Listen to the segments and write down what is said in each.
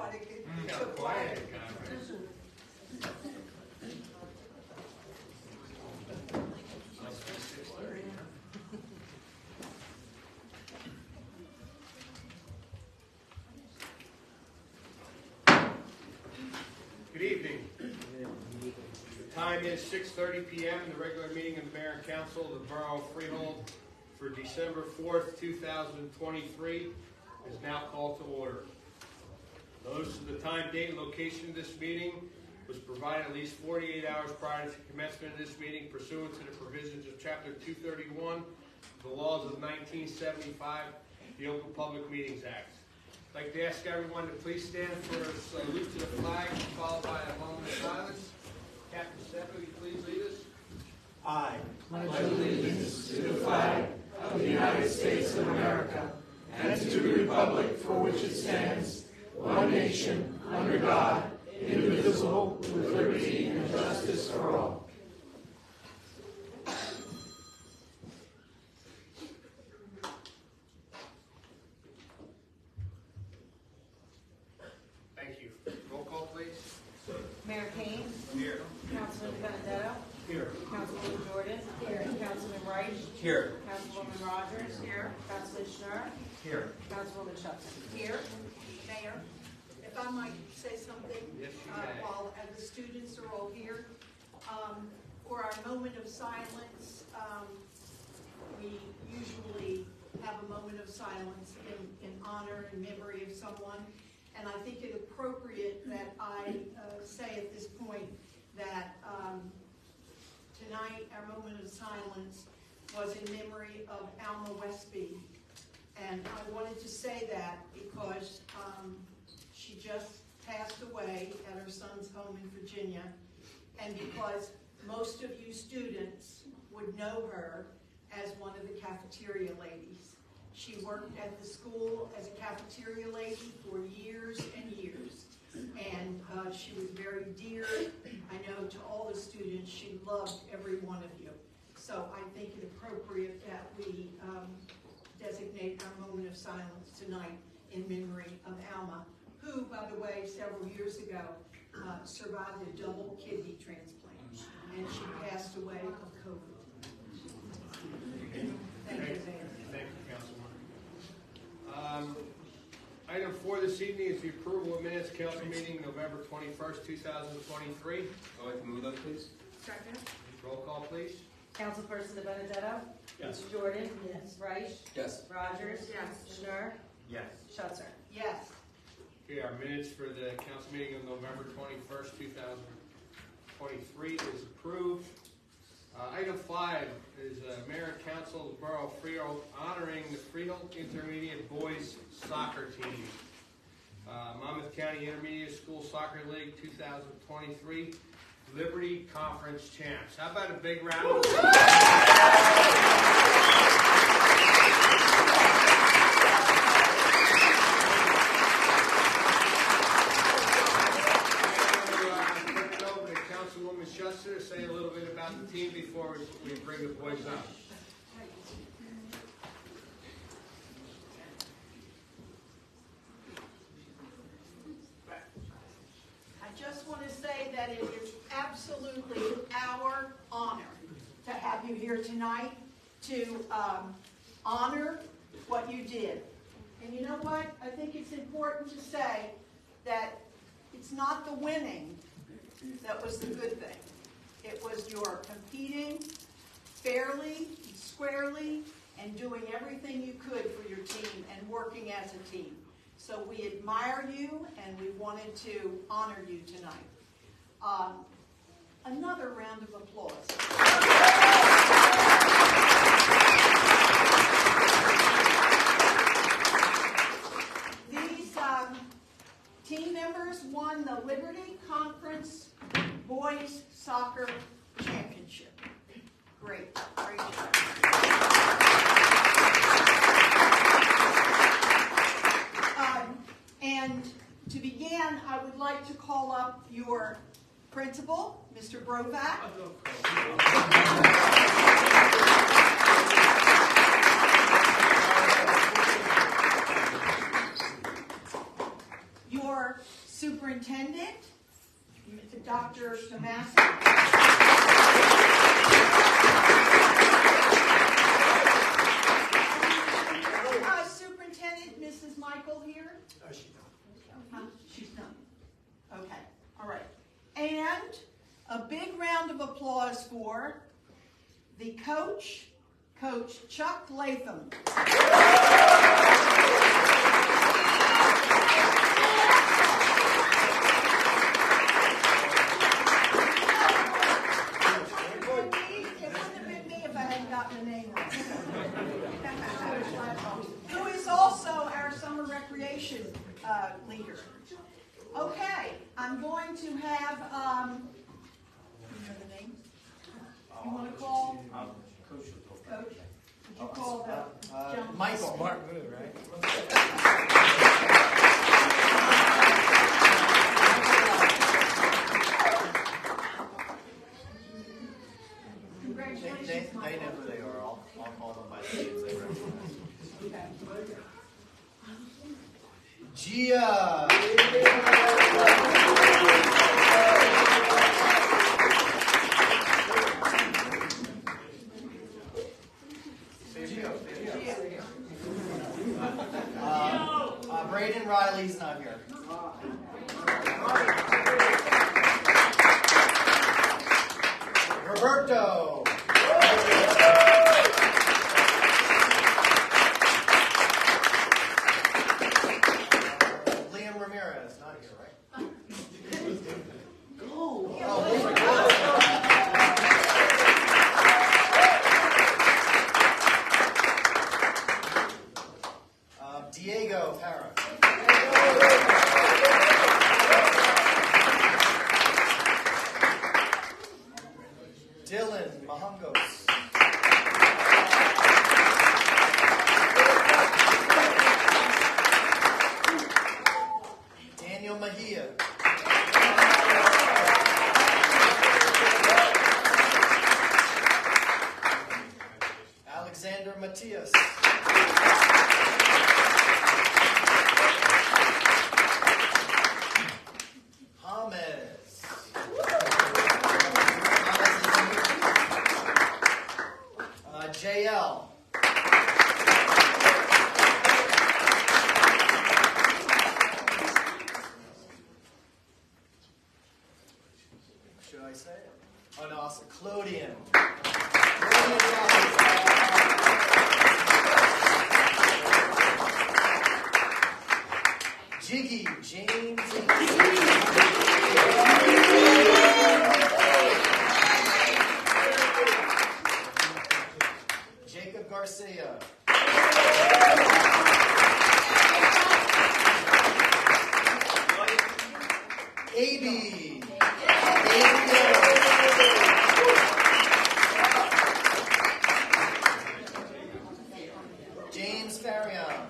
want to get So quiet. Good evening. The time is 6:30 p.m. The regular meeting of the Mayor and Council of the Borough of Freehold for December 4th, 2023 is now called to order. Notice of the time, date, and location of this meeting was provided at least 48 hours prior to commencement of this meeting pursuant to the provisions of Chapter 231 of the laws of 1975, the Open Public Meetings Act. I'd like to ask everyone to please stand for a salute to the flag, followed by a moment of silence. Captain Steph, will you please lead us? I pledge allegiance to the flag of the United States of America and to the republic for which it stands, one nation, under God, indivisible, with liberty and justice for all. Thank you. Roll call, please. Mayor Kane. Here. Councilman Benedetto. Here. Councilwoman Jordan. Here. Councilman Reich. Here. Councilwoman Rogers. Here. Councilman Schnur. Here. Councilwoman Shelton. here. Mayor, if I might say something, Yes, you may. while the students are all here. For our moment of silence, we usually have a moment of silence in honor and memory of someone. And I think it appropriate that I say at this point that tonight our moment of silence was in memory of Alma Westby. And I wanted to say that because she just passed away at her son's home in Virginia, and because most of you students would know her as one of the cafeteria ladies. She worked at the school as a cafeteria lady for years and years, and she was very dear, I know, to all the students. She loved every one of you. So I think it appropriate that we designate our moment of silence tonight in memory of Alma, who, by the way, several years ago survived a double kidney transplant, and she passed away of COVID. Thank you, Mayor. Thank you, Councilwoman. Item 4 this evening is the approval of minutes, council meeting November 21st, 2023. I'd like to move that, please. Second. Roll call, please. Councilperson Benedetto. Yes. Jordan. Yes. Reich. Yes. Rogers. Yes. Schnur. Yes. Shelter. Yes. Okay, our minutes for the council meeting of November 21st, 2023 is approved. Item 5 is Mayor and Council of the Borough of Freehold honoring the Freehold Intermediate Boys Soccer Team. Monmouth County Intermediate School Soccer League 2023 Liberty Conference Champs. How about a big round of applause? Councilwoman Schuster, say a little bit about the team before we bring the boys up. I just want to say that it is absolutely our honor to have you here tonight to honor what you did. And you know what? I think it's important to say that it's not the winning that was the good thing. It was your competing fairly, squarely, and doing everything you could for your team and working as a team. So we admire you, and we wanted to honor you tonight. Another round of applause. These team members won the Liberty Conference Boys Soccer Championship. Great, great job. And to begin, I would like to call up your principal, Mr. Brovac. Your our superintendent, Dr. Tomasi. Superintendent, Mrs. Michael here? Oh, she's not. She's not. Okay, all right. And a big round of applause for the coach, Coach Chuck Latham. It wouldn't have been me if I hadn't gotten the name right. Who is also our summer recreation leader. Okay, I'm going to have, you know the name? You want to call? Coach. Coach? Would you call the gentleman? Michael. Smart move, right? Congratulations, They Michael. know who they are. I'll call them by the names they recognize. Okay. Gia! Braden Riley's not here. Roberto! Liam Ramirez, not here, right? Diego Parra. Dylan Mahongos. Daniel Mejia. Alexander Matias. JL. Should I say it? Oh no, it's Clodian. Jiggy James. Jacob Garcia. AB. James Farion.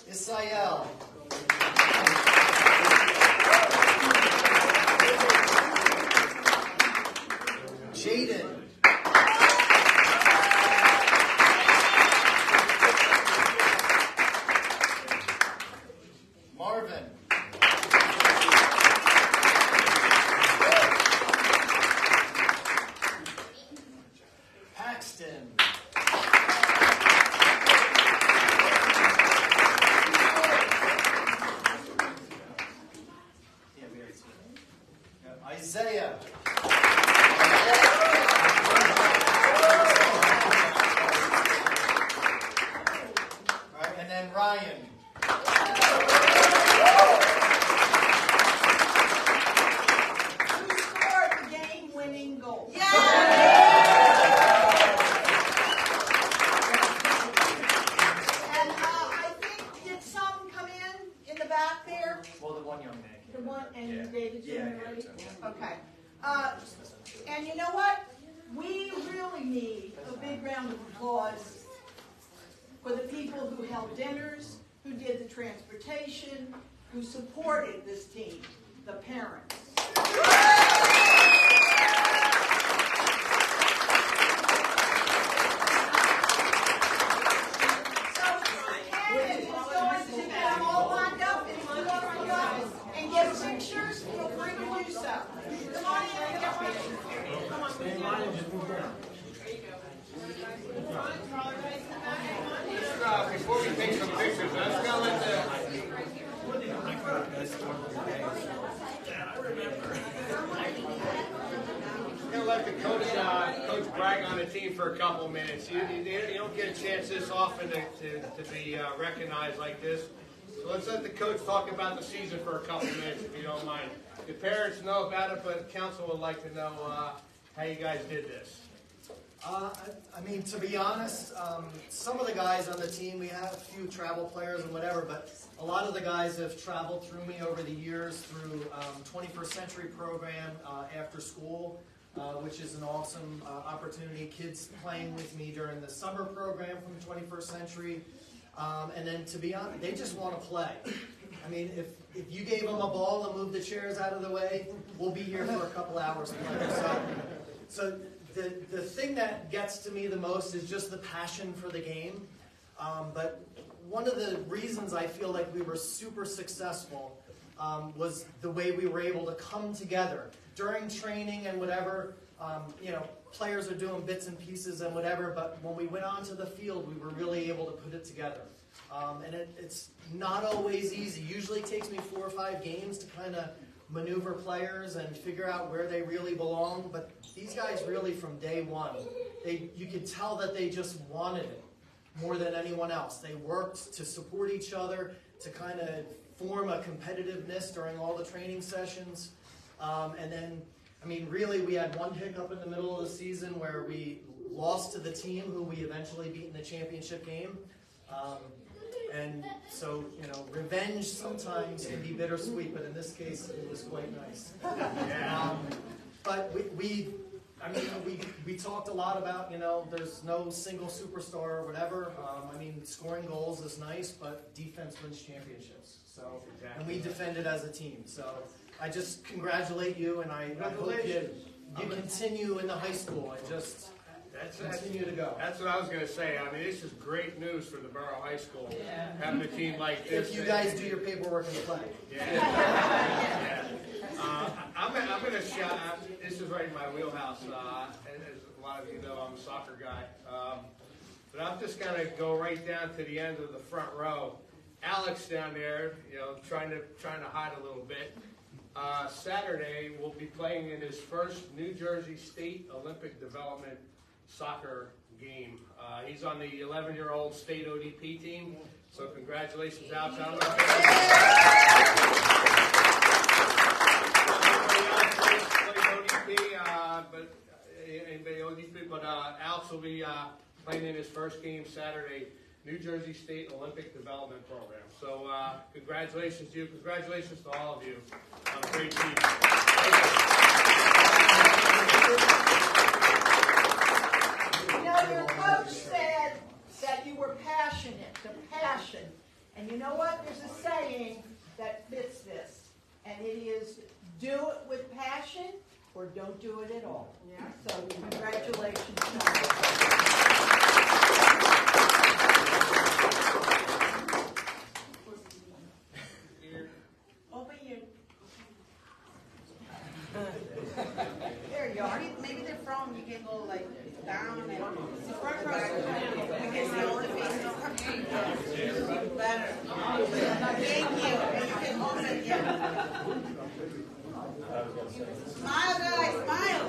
Isael. Jaden. Marvin. Paxton. Isaiah. Right, and then Ryan. Who scored the game-winning goal? And I think, did some come in the back there? Well, the one young man The came one, in. and Yeah. David Yeah, Jr. yeah, ready? yeah. Okay. And you know what? We really need a big round of applause for the people who held dinners, who did the transportation, who supported this team, the parents. brag on the team for a couple minutes. You don't get a chance this often to be recognized like this. So let's let the coach talk about the season for a couple minutes, if you don't mind. The parents know about it, but council would like to know how you guys did this. I mean, to be honest, some of the guys on the team, we have a few travel players and whatever, but a lot of the guys have traveled through me over the years through 21st Century program after school, which is an awesome opportunity. Kids playing with me during the summer program from 21st Century. And then, to be honest, they just want to play. I mean, if you gave them a ball and moved the chairs out of the way, we'll be here for a couple hours playing. So the thing that gets to me the most is just the passion for the game. But one of the reasons I feel like we were super successful was the way we were able to come together during training and whatever. Players are doing bits and pieces and whatever, but when we went onto the field, we were really able to put it together. And it's not always easy. Usually it takes me 4 or 5 games to kind of maneuver players and figure out where they really belong. But these guys really, from day one, you could tell that they just wanted it more than anyone else. They worked to support each other, to kind of form a competitiveness during all the training sessions. And then, I mean, really, we had one hiccup in the middle of the season where we lost to the team who we eventually beat in the championship game. And so, revenge sometimes can be bittersweet, but in this case, it was quite nice. But we talked a lot about, there's no single superstar or whatever. Scoring goals is nice, but defense wins championships. So, and we defended as a team. So I just congratulate you, and I hope you continue in the high school and just continue to go. That's what I was going to say. I mean, this is great news for the Borough High School, having a team like this. If you guys do your paperwork and play. Yeah. I'm going to shout out, this is right in my wheelhouse, and as a lot of you know, I'm a soccer guy. But I'm just going to go right down to the end of the front row. Alex down there, trying to hide a little bit. Saturday, will be playing in his first New Jersey State Olympic Development soccer game. He's on the 11-year-old state ODP team, so congratulations, Alex. I don't know if anybody else plays ODP, but Alex will be playing in his first game Saturday, New Jersey State Olympic Development Program. So congratulations to you. Congratulations to all of you on a great team. Your coach said that you were passionate, the passion. And you know what? There's a saying that fits this. And it is, do it with passion or don't do it at all. Yeah. So congratulations. Over you. There you are. Maybe they're from, you get a little like down and front row. Better. Thank you. And you can hold it, yeah. Smile, guys, smile.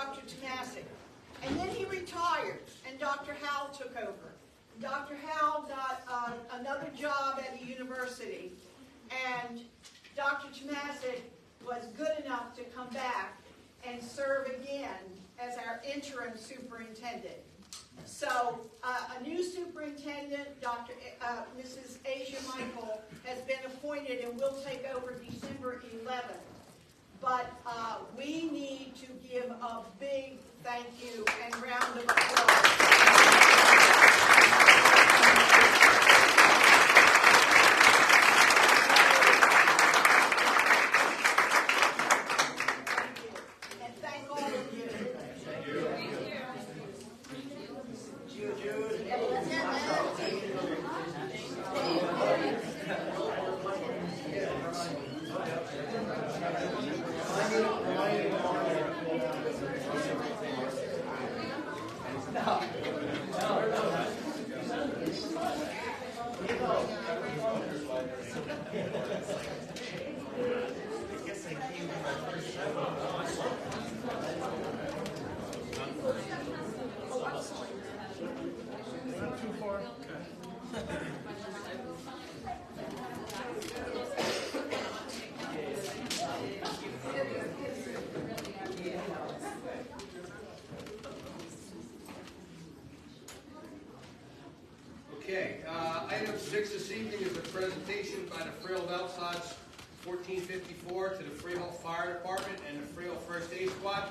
Dr. Tomasic. And then he retired, and Dr. Howell took over. Dr. Howell got another job at the university, and Dr. Tomasic was good enough to come back and serve again as our interim superintendent. So a new superintendent, Mrs. Asia Michael, has been appointed and will take over December 11th. But we need to give a big thank you and round of applause. And thank all of you. Okay, item 6 this evening is a presentation by the Freehold Elsads 1454 to the Freehold Fire Department and the Freehold First Aid Squad.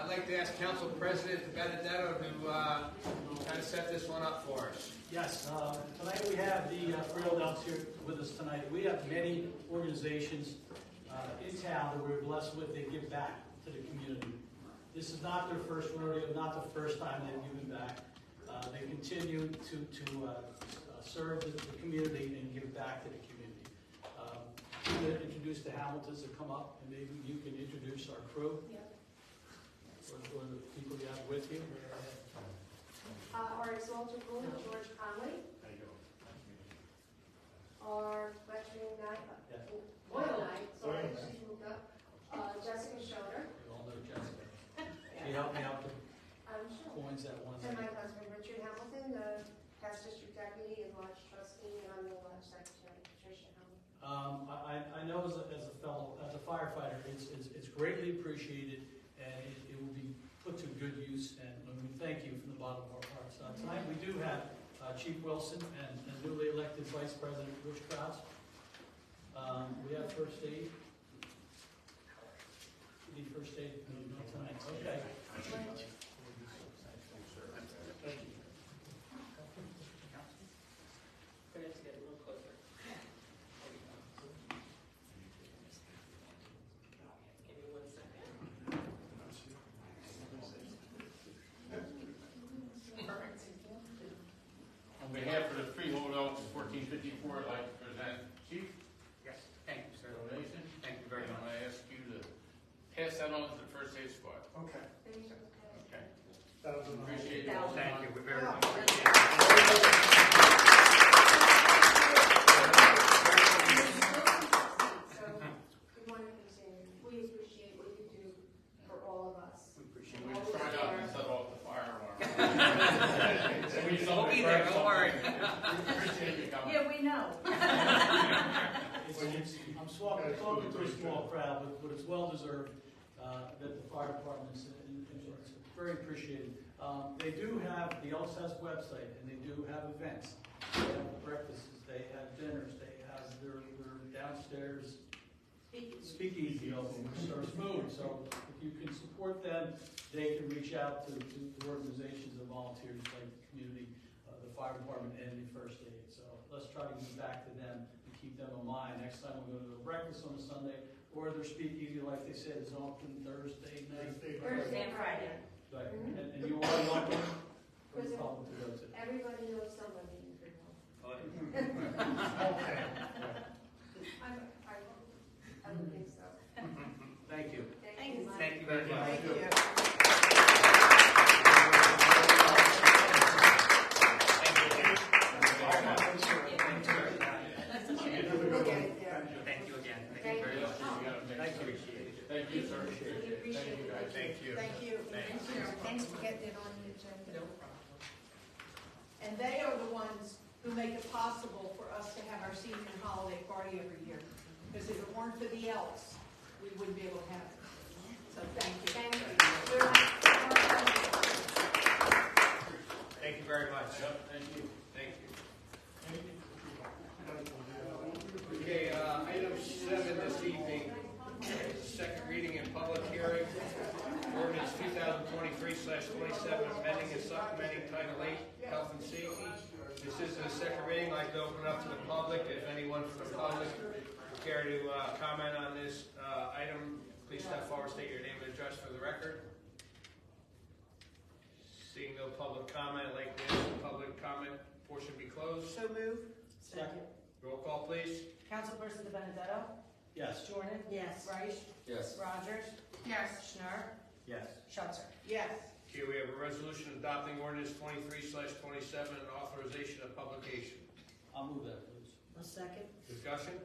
I'd like to ask Council President Benedetto to kind of set this one up for us. Yes, tonight we have the Freehold Elks here with us tonight. We have many organizations in town that we're blessed with. They give back to the community. This is not their first rodeo, not the first time they've given back. They continue to serve the community and give back to the community. I'm going to introduce the Hamiltons that come up, and maybe you can introduce our crew. Yep. Or the people you have with you. Our Exalted Moon, George Conley. Our veteran night, Royal Night, sorry, she moved up. Jessica Schroeder. You all know Jessica. She helped me out with I'm sure. coins that one And my night. husband, Richard Hamilton, the past district deputy and lodge trustee, and I'm the lodge secretary, Patricia Hamilton. I know as a fellow, as a firefighter, it's greatly appreciated, and it will be put to good use, and we thank you from the bottom of our hearts. Tonight we do have Chief Wilson and newly elected Vice President Rich Krause. We have first aid. You need first aid tonight. Okay. On behalf of the Freehold Elks 1454, I'd like to present Chief Yes, thank you, sir. donation. Thank you very And much. I'm going to ask you to pass that on to the First Aid Squad. Okay. Okay. $1,000. Appreciate it. Thank you, we very much Yeah. appreciate it. So, we want to continue. We appreciate what you do for all of us. We appreciate We it. try not to set off the fire alarm. We'll be there, don't worry. We appreciate you coming. Yeah, we know. I'm talking to a small crowd, but it's well deserved that the fire department is it's very appreciated. They do have the LSS website, and they do have events. They have breakfasts, they have dinners, they have their downstairs speakeasy open, which serves food. So if you can support them, they can reach out to organizations and volunteers like the community, the fire department, and the first aid. So let's try to give back to them and keep them in mind. Next time we go to a breakfast on a Sunday, or their speakeasy, like they said, is open Thursday night. Thursday and Friday. Right. And you are welcome. We're welcome to go to. Everybody knows somebody in Freehold. Okay. I would think so. Thank you. Thank you. Thank you very much. Thank you. Thank you again. Thank you very much. Thank you. Appreciate it. Thank you, sir. Thank you, guys. Thank you. Thank you. it on the agenda. No problem. And they are the ones who make it possible for us to have our senior holiday party every year. Because if it weren't for the Elks, we wouldn't be able to have it. So thank you. Thank you. Thank you very much. Yep, thank you. Thank you. Okay, item 7 this evening is the second reading and public hearing. Ordinance 2023/27, amending and supplementing Title 8, Health and Safety. This is the second reading. I'd like to open up to the public. If anyone from the public would care to comment on this item, please step forward, state your name and address for the record. Seeing no public comment, I'd like to ask the public comment portion be closed. So move. Second. Roll call, please. Councilperson De Benedetto? Yes. Jordan? Yes. Reich? Yes. Rogers? Yes. Schnur? Yes. Schutzer? Yes. Here we have a resolution adopting ordinance 23/27 and authorization of publication. I'll move that, please. A second. Discussion?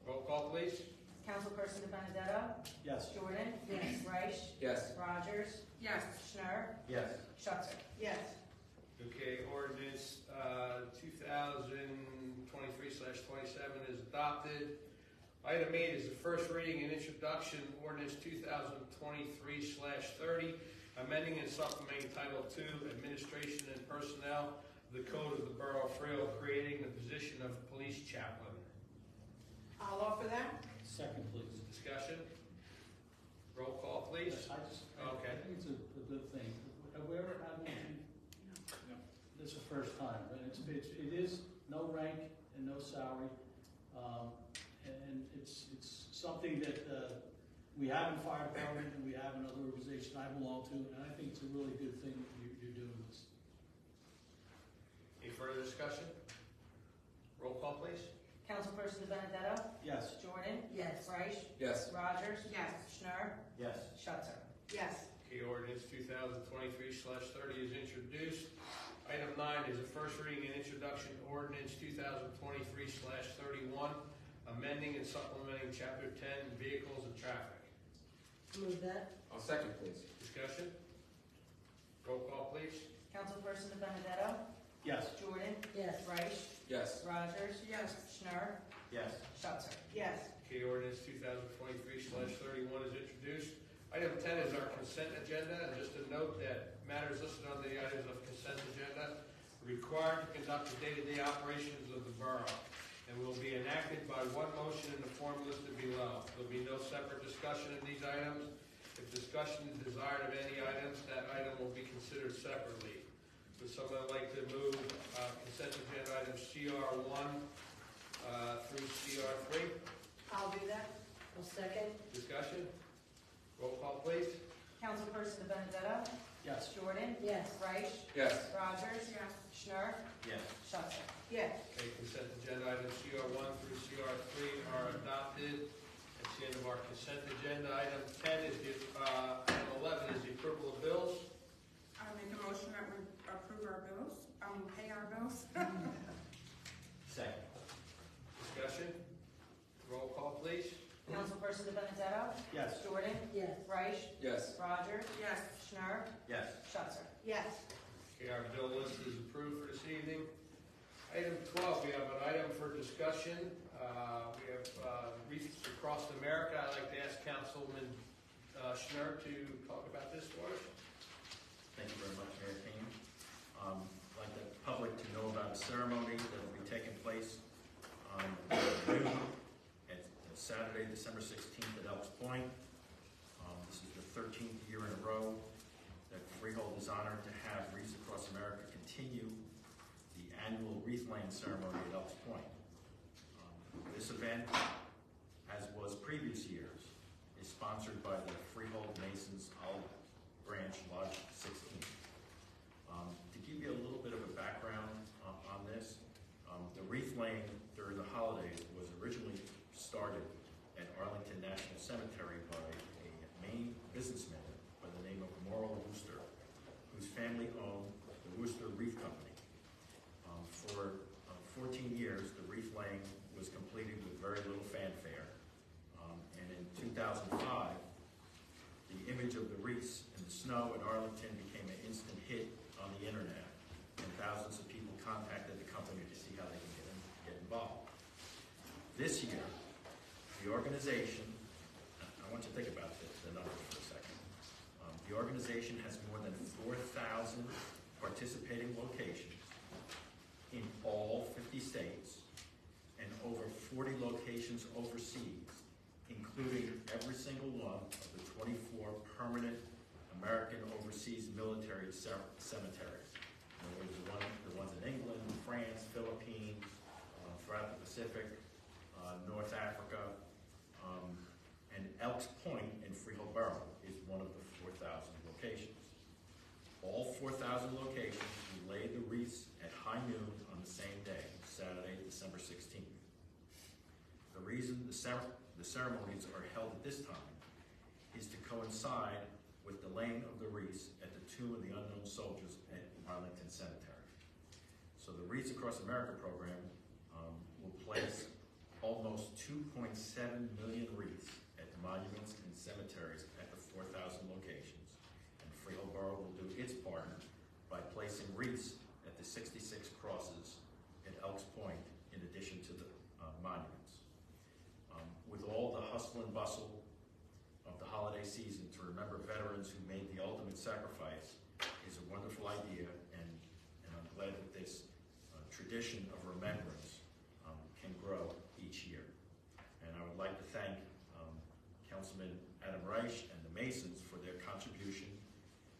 Roll call, please. Councilperson De Benedetto? Yes. Jordan? Yes. Reich? Yes. Rogers? Yes. Schnur? Yes. Schutzer? Yes. Okay, ordinance 2023/27 is adopted. Item 8 is the first reading and introduction, ordinance 2023/30, amending and supplementing Title II, Administration and Personnel, of the Code of the Borough of Freehold, creating the position of police chaplain. I'll offer that. Second, please. Discussion? Roll call, please. I Okay. think it's a good thing. Have we ever had one? This is the first time, and it is no rank and no salary. And it's something that we have in fire department and we have in other organizations I belong to, and I think it's a really good thing that you're doing this. Any further discussion? Roll call, please. Councilperson De Benedetto? Yes. Jordan? Yes. Reich? Yes. Rogers? Yes. Schnur? Yes. Schutzer? Yes. Okay, ordinance 2023/30 is introduced. Item 9 is a first reading and introduction ordinance 2023/31, amending and supplementing Chapter 10, Vehicles and Traffic. Move that. I'll second, please. Discussion? Roll call, please. Councilperson De Benedetto? Yes. Jordan? Yes. Reich? Yes. Rogers? Yes. Schnur? Yes. Schutzer? Yes. Okay, ordinance 2023/31 is introduced. Item 10 is our consent agenda, and just a note that matters listed on the items of consent agenda are required to conduct the day-to-day operations of the borough and will be enacted by one motion in the form listed below. There will be no separate discussion of these items. If discussion is desired of any items, that item will be considered separately. Would someone like to move consent agenda items CR1 through CR3? I'll do that. A second. Discussion? Roll call, please. Councilperson De Benedetto? Yes. Jordan? Yes. Reich? Yes. Rogers? Yes. Schnur? Yes. Schutzer? Yes. Okay, consent agenda items CR1 through CR3 are adopted. That's the end of our consent agenda. Item 10 is item 11 is the approval of bills. I'll make a motion that we approve our bills, pay our bills. Second. Discussion? Roll call, please. Councilperson De Benedetto? Yes. Jordan? Yes. Reich? Yes. Rogers? Yes. Schnur? Yes. Schutzer? Yes. Okay, our bill list is approved for this evening. Item 12, we have an item for discussion. We have Wreaths Across America. I'd like to ask Councilman Schnur to talk about this for us. Thank you very much, Mayor Kane. I'd like the public to know about a ceremony that will be taking place on noon at Saturday, December 16th at Elks Point. This is the 13th year in a row that Freehold is honored to have Wreaths Across America continue the annual wreath laying ceremony at Elks Point. This event, as was previous years, is sponsored by the Freehold Masons Olive Branch Lodge 16. To give you a little bit of a background on this, the wreath laying during the holidays was originally started at Arlington National Cemetery by a Maine businessman by the name of Morrill Wooster, whose family owned the Wooster Wreath Company. For 14 years, the wreath laying was completed with very little fanfare. And in 2005, the image of the wreaths in the snow snow in Arlington became an instant hit on the internet, and thousands of people contacted the company to see how they can get involved. This year, the organization, I want you to think about the numbers for a second. The organization has more than 4,000 participating locations in all 50 states and over 40 locations overseas, including every single one of the 24 permanent American overseas military cemeteries. In other words, the ones in England, France, Philippines, throughout the Pacific, North Africa, and Elks Point in Freehold Borough is one of the 4,000 locations. All 4,000 locations will lay the wreaths at high noon on the same day, Saturday, December 16th. The reason the ceremonies are held at this time is to coincide with the laying of the wreaths at the Tomb of the Unknown Soldiers at Arlington Cemetery. So the Wreaths Across America program will place almost 2.7 million wreaths at monuments and cemeteries at the 4,000 locations, and Freehold Borough will do its part by placing wreaths at the 66 crosses at Elks Point in addition to the monuments. With all the hustle and bustle of the holiday season, to remember veterans who made the ultimate sacrifice is a wonderful idea, and I'm glad that this tradition of remembrance can grow each year. And I would like to thank Councilman Adam Reich and the Masons for their contribution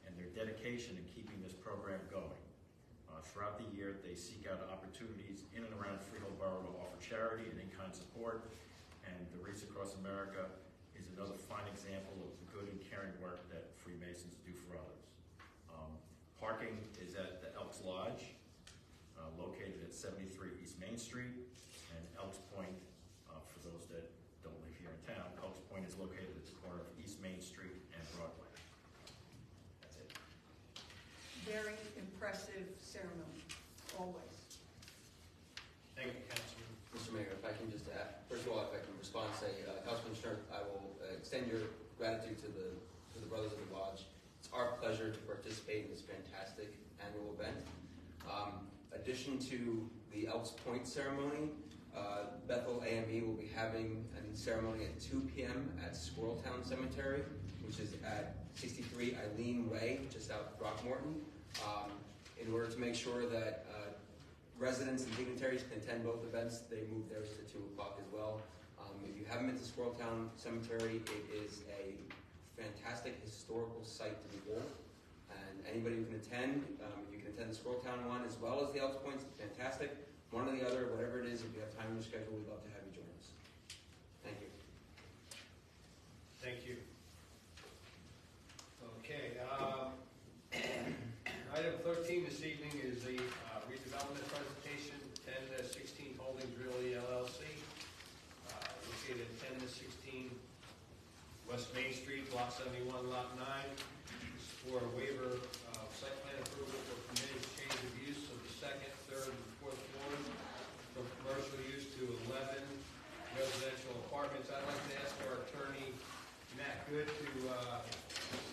and their dedication in keeping this program going. Throughout the year, they seek out opportunities in and around Freehold Borough to offer charity and in-kind support, and the Wreaths Across America is another fine example of the good and caring work that Freemasons do for others. Parking is at the Elks Lodge, located at 73 East Main Street, and Elks Point, for those that don't live here in town, Elks Point is located at the corner of East Main Street and Broadway. That's it. Very impressive ceremony, always. Thank you, Councilman. Mr. Mayor, if I can just add, first of all, if I can respond, say, Councilman Stern, I will extend your gratitude to the Brothers of the Lodge. It's our pleasure to participate in this fantastic annual event. Addition to the Elks Point ceremony, Bethel AME will be having a ceremony at 2 p.m. at Squirreltown Cemetery, which is at 63 Eileen Way, just out of Throckmorton. In order to make sure that residents and dignitaries can attend both events, they move theirs to 2 o'clock as well. If you haven't been to Squirreltown Cemetery, it is a fantastic historical site to behold. And anybody who can attend, you can attend the Squirreltown one as well as the Elks Point. It's fantastic. One or the other, whatever it is, if you have time in your schedule, we'd love to have you join us. Thank you. Thank you. Okay, item 13 this evening is the redevelopment presentation, 10-16 Holdings Realty LLC, located at 10-16 West Main Street, Block 71, Lot 9. This is for a waiver of site plan approval for permitted change of use of the 2nd, 3rd, and 4th floors from commercial use to 11 residential apartments. I'd like to ask our attorney, Matt Good, to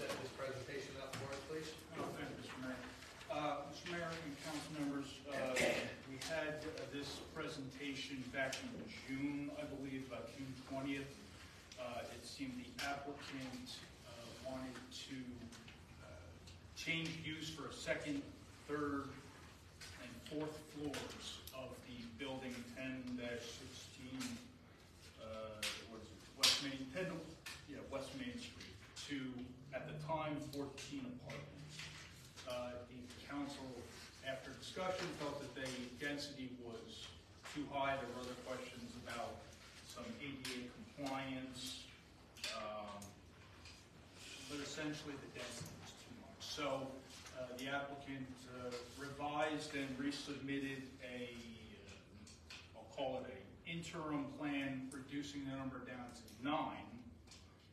set this presentation up for us, please. Oh, thank you, Mr. Mayor. Mr. Mayor and council members, we had this presentation back in June, I believe, about June 20th. It seemed the applicant wanted to change use for a 2nd, 3rd, and 4th floors of the building 10-16, what is it, West Main Street, to, at the time, 14 apartments. The council, after discussion, felt that the density was too high. There were other questions about some ADA compliance, but essentially the density was too much. So the applicant revised and resubmitted I'll call it an interim plan, reducing the number down to 9.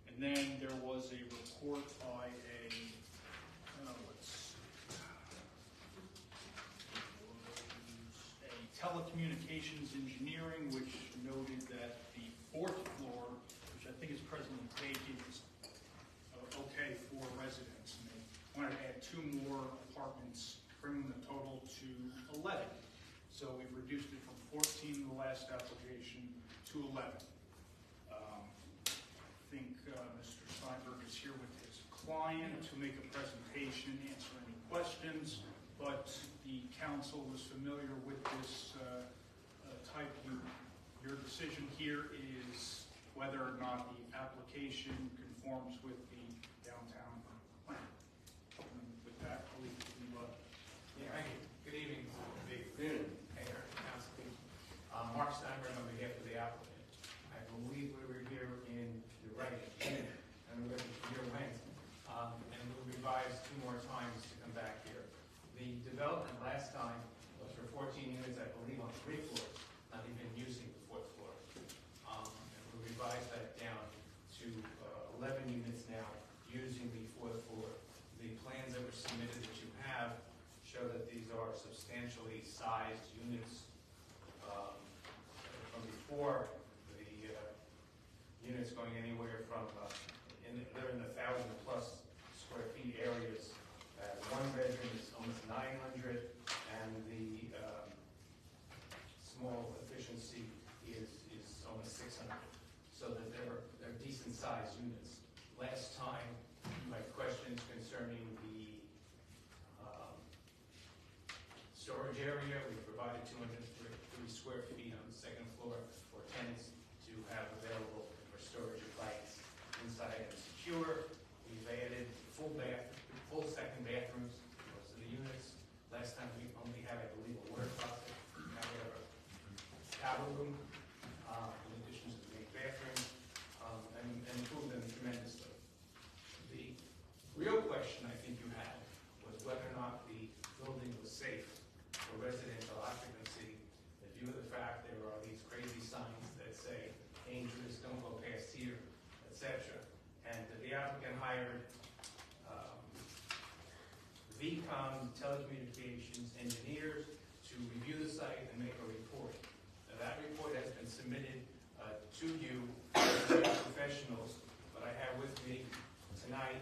And then there was a report by a telecommunications engineering, which noted that the 4th floor, which I think is presently vacant, is okay for residents. And they 2 more apartments, bringing the total to 11. So we've reduced it from 14 in the last application to 11. I think Mr. Steinberg is here with his client to make a presentation, answer any questions, but the council was familiar with this type unit. Your decision here is whether or not the application conforms with the downtown plan. And with that, I'll leave it to you. Thank you. Good evening, Mayor, Council. Mark Steinberg on behalf of the applicant. I believe we were here in the right unit, and we were here when, and we'll revise 2 more times to come back here. The development last time was for 14 units, I believe, on 3 floors, not even using the 4th floor. And we revised that down to 11 units now, using the 4th floor. The plans that were submitted that you have show that these are substantially sized units. From before, the units going anywhere from, they're in the 1,000+ square feet areas. 1 bedroom is almost 900, and the small efficiency is almost 600. So that they're decent sized units. Last time, you had questions concerning the storage area. We provided 203 square feet on the 2nd floor for tenants to have available for storage of bikes inside and secure. We've added full 2nd bathrooms to most of the units. Last time we only had, I believe, a water closet. Now we have a shower room in addition to the main bathroom, and improved them tremendously. The real question I think you had was whether or not the building was safe for residential occupancy, in view of the fact there are these crazy signs that say dangerous, don't go past here, etc. And the applicant hired VCOM telecommunications engineers to review the site and make a report. Now, that report has been submitted to you as professionals, but I have with me tonight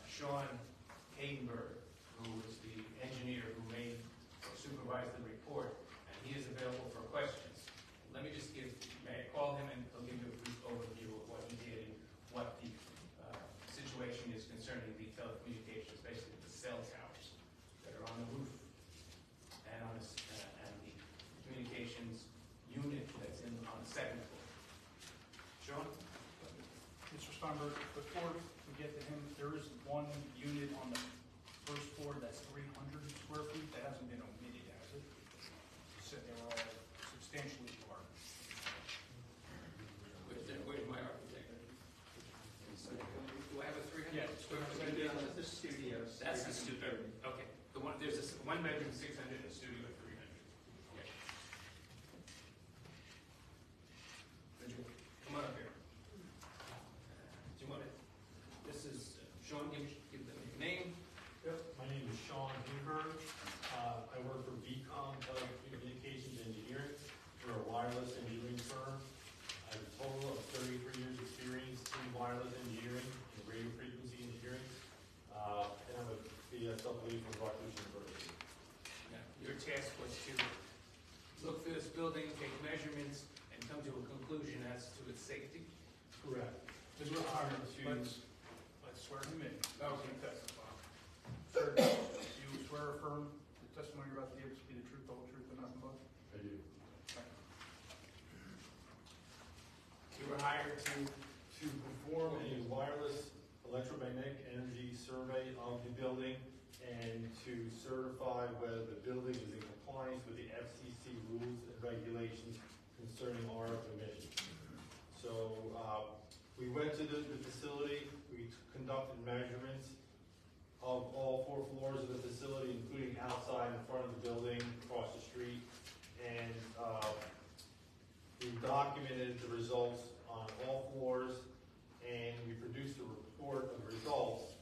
Sean Haydenberg, who is the engineer who made or supervised the report, and he is available for questions. Let me just may I call him and he'll give you a brief overview of what he did and what the situation is concerning the telecommunications, basically the cell towers that are on the roof and on and the communications unit that's on the 2nd floor. Sean? Mr. Steinberg, before we get to him, there is 1 unit on the 1st floor that's 300 square feet. That hasn't been omitted, has it? You said they were all substantially large. Where's my architect? Do I have a 300 square foot? That's the studios. That's the studio. Okay. There's a 1 bedroom 600 and a studio at 300. Okay. Come on up here. Do you want to? This is Sean. Give them your name. Yep. My name is Sean Haydenberg. I work for VCOM Telecommunications Engineering. We're a wireless engineering firm. I have a total of 33 years experience in wireless engineering and radio frequency engineering. And I'm a BSW from Rutgers University. Yeah. Your task was to look through this building, take measurements, and come to a conclusion as to its safety. Correct. Because we're hired to... Let's swear him in. Okay. Testify. Sir, do you swear or affirm the testimony you're about to give to be the truth, the whole truth, and nothing but? I do. You were hired to perform a wireless electromagnetic energy survey of the building and to certify whether the building is in compliance with the FCC rules and regulations concerning RF emissions. So we went to the facility, we conducted measurements of all 4 floors of the facility, including outside in front of the building, across the street, and we documented the results on all floors, and we produced a report of results.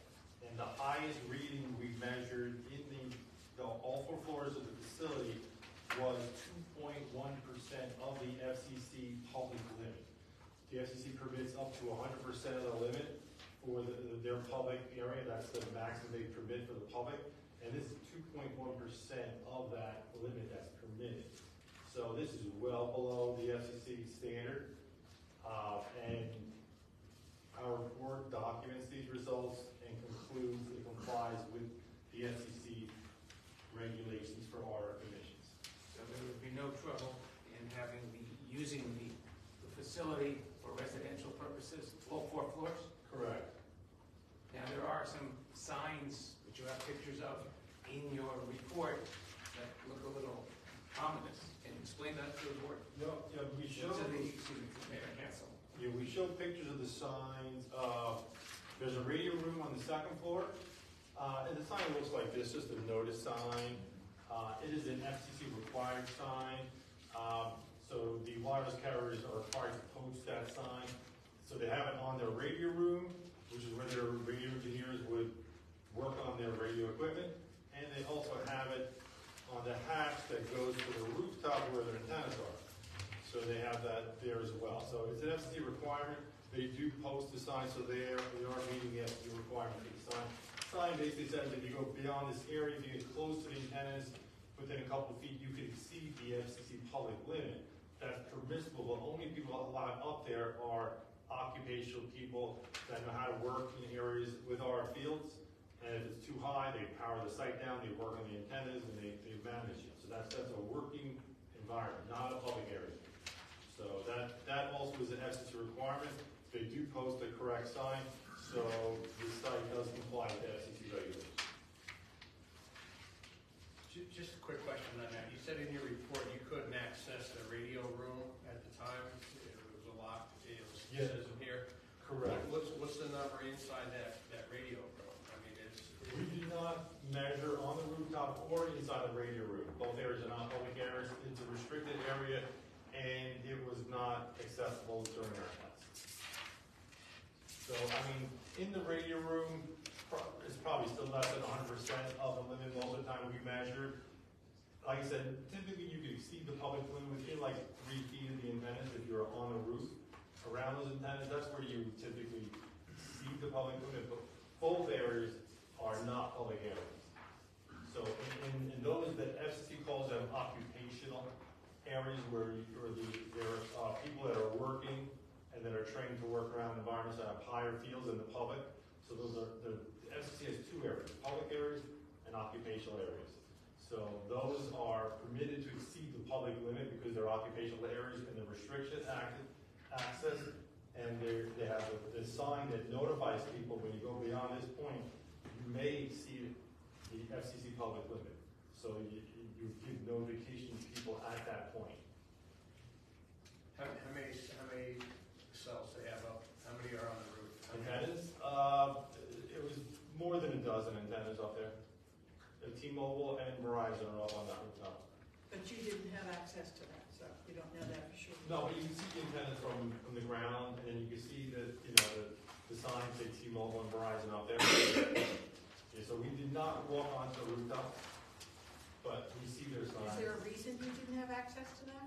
And the highest reading we measured in all 4 floors of the facility was 2.1% of the FCC public limit. The FCC permits up to 100% of the limit, for their public area. That's the maximum they permit for the public. And this is 2.1% of that limit that's permitted. So this is well below the FCC standard. And our report documents these results and concludes it complies with the FCC regulations for our emissions. So there would be no trouble in using the facility for residential purposes, all 4 floors? Correct. Now, there are some signs that you have pictures of in your report that look a little ominous. Can you explain that to the board? No, yeah, we show. To the mayor and council. Yeah, we show pictures of the signs. There's a radio room on the 2nd floor, and the sign looks like this, just a notice sign. It is an FCC required sign, so the wireless carriers are required to post that sign. So they have it on their radio room, which is where their radio engineers would work on their radio equipment, and they also have it on the hatch that goes to the rooftop where their antennas are. So they have that there as well. So it's an FCC requirement. They do post the sign, so they are meeting the FCC requirement for the sign. The sign basically says if you go beyond this area, if you get close to the antennas, within a couple of feet, you can exceed the FCC public limit. That's permissible, but only people allowed up there are occupational people that know how to work in areas with our fields. And if it's too high, they power the site down, they work on the antennas, and they manage it. So that's a working environment, not a public area. So that also is an FCC requirement. They do post the correct sign, so the site does comply with the FCC regulations. Just a quick question on that. You said in your report you couldn't access the radio room at the time. It was a lock. It says in here. Correct. What's the number inside that radio room? I mean, We do not measure on the rooftop or inside the radio room. Both areas are not public areas. It's a restricted area, and it was not accessible during our tests. So, I mean, in the radio room, it's probably still less than 100% of the limit most of the time we measured. Like I said, typically you could exceed the public limit within like 3 feet of the antennas if you're on the roof. Around those antennas, that's where you typically exceed the public limit, but both areas are not public areas. So in those that FCC calls them occupational areas where there are people that are working and that are trained to work around environments that have higher fields than the public. So those are the FCC has 2 areas, public areas and occupational areas. So those are permitted to exceed the public limit because they're occupational areas and they're restricted access, and they have the sign that notifies people when you go beyond this point, you may exceed the FCC public limit. So you give notification to people at that point. how many cells they have up? How many are on the roof? Antennas? It was more than a dozen antennas up there. T-Mobile and Verizon are all on that rooftop. But you didn't have access to that, so you don't know that for sure. No, but you can see the antennas from the ground, and you can see the signs say T-Mobile and Verizon out there. Yeah, so we did not walk onto the rooftop, but we see their signs. Is there a reason you didn't have access to that?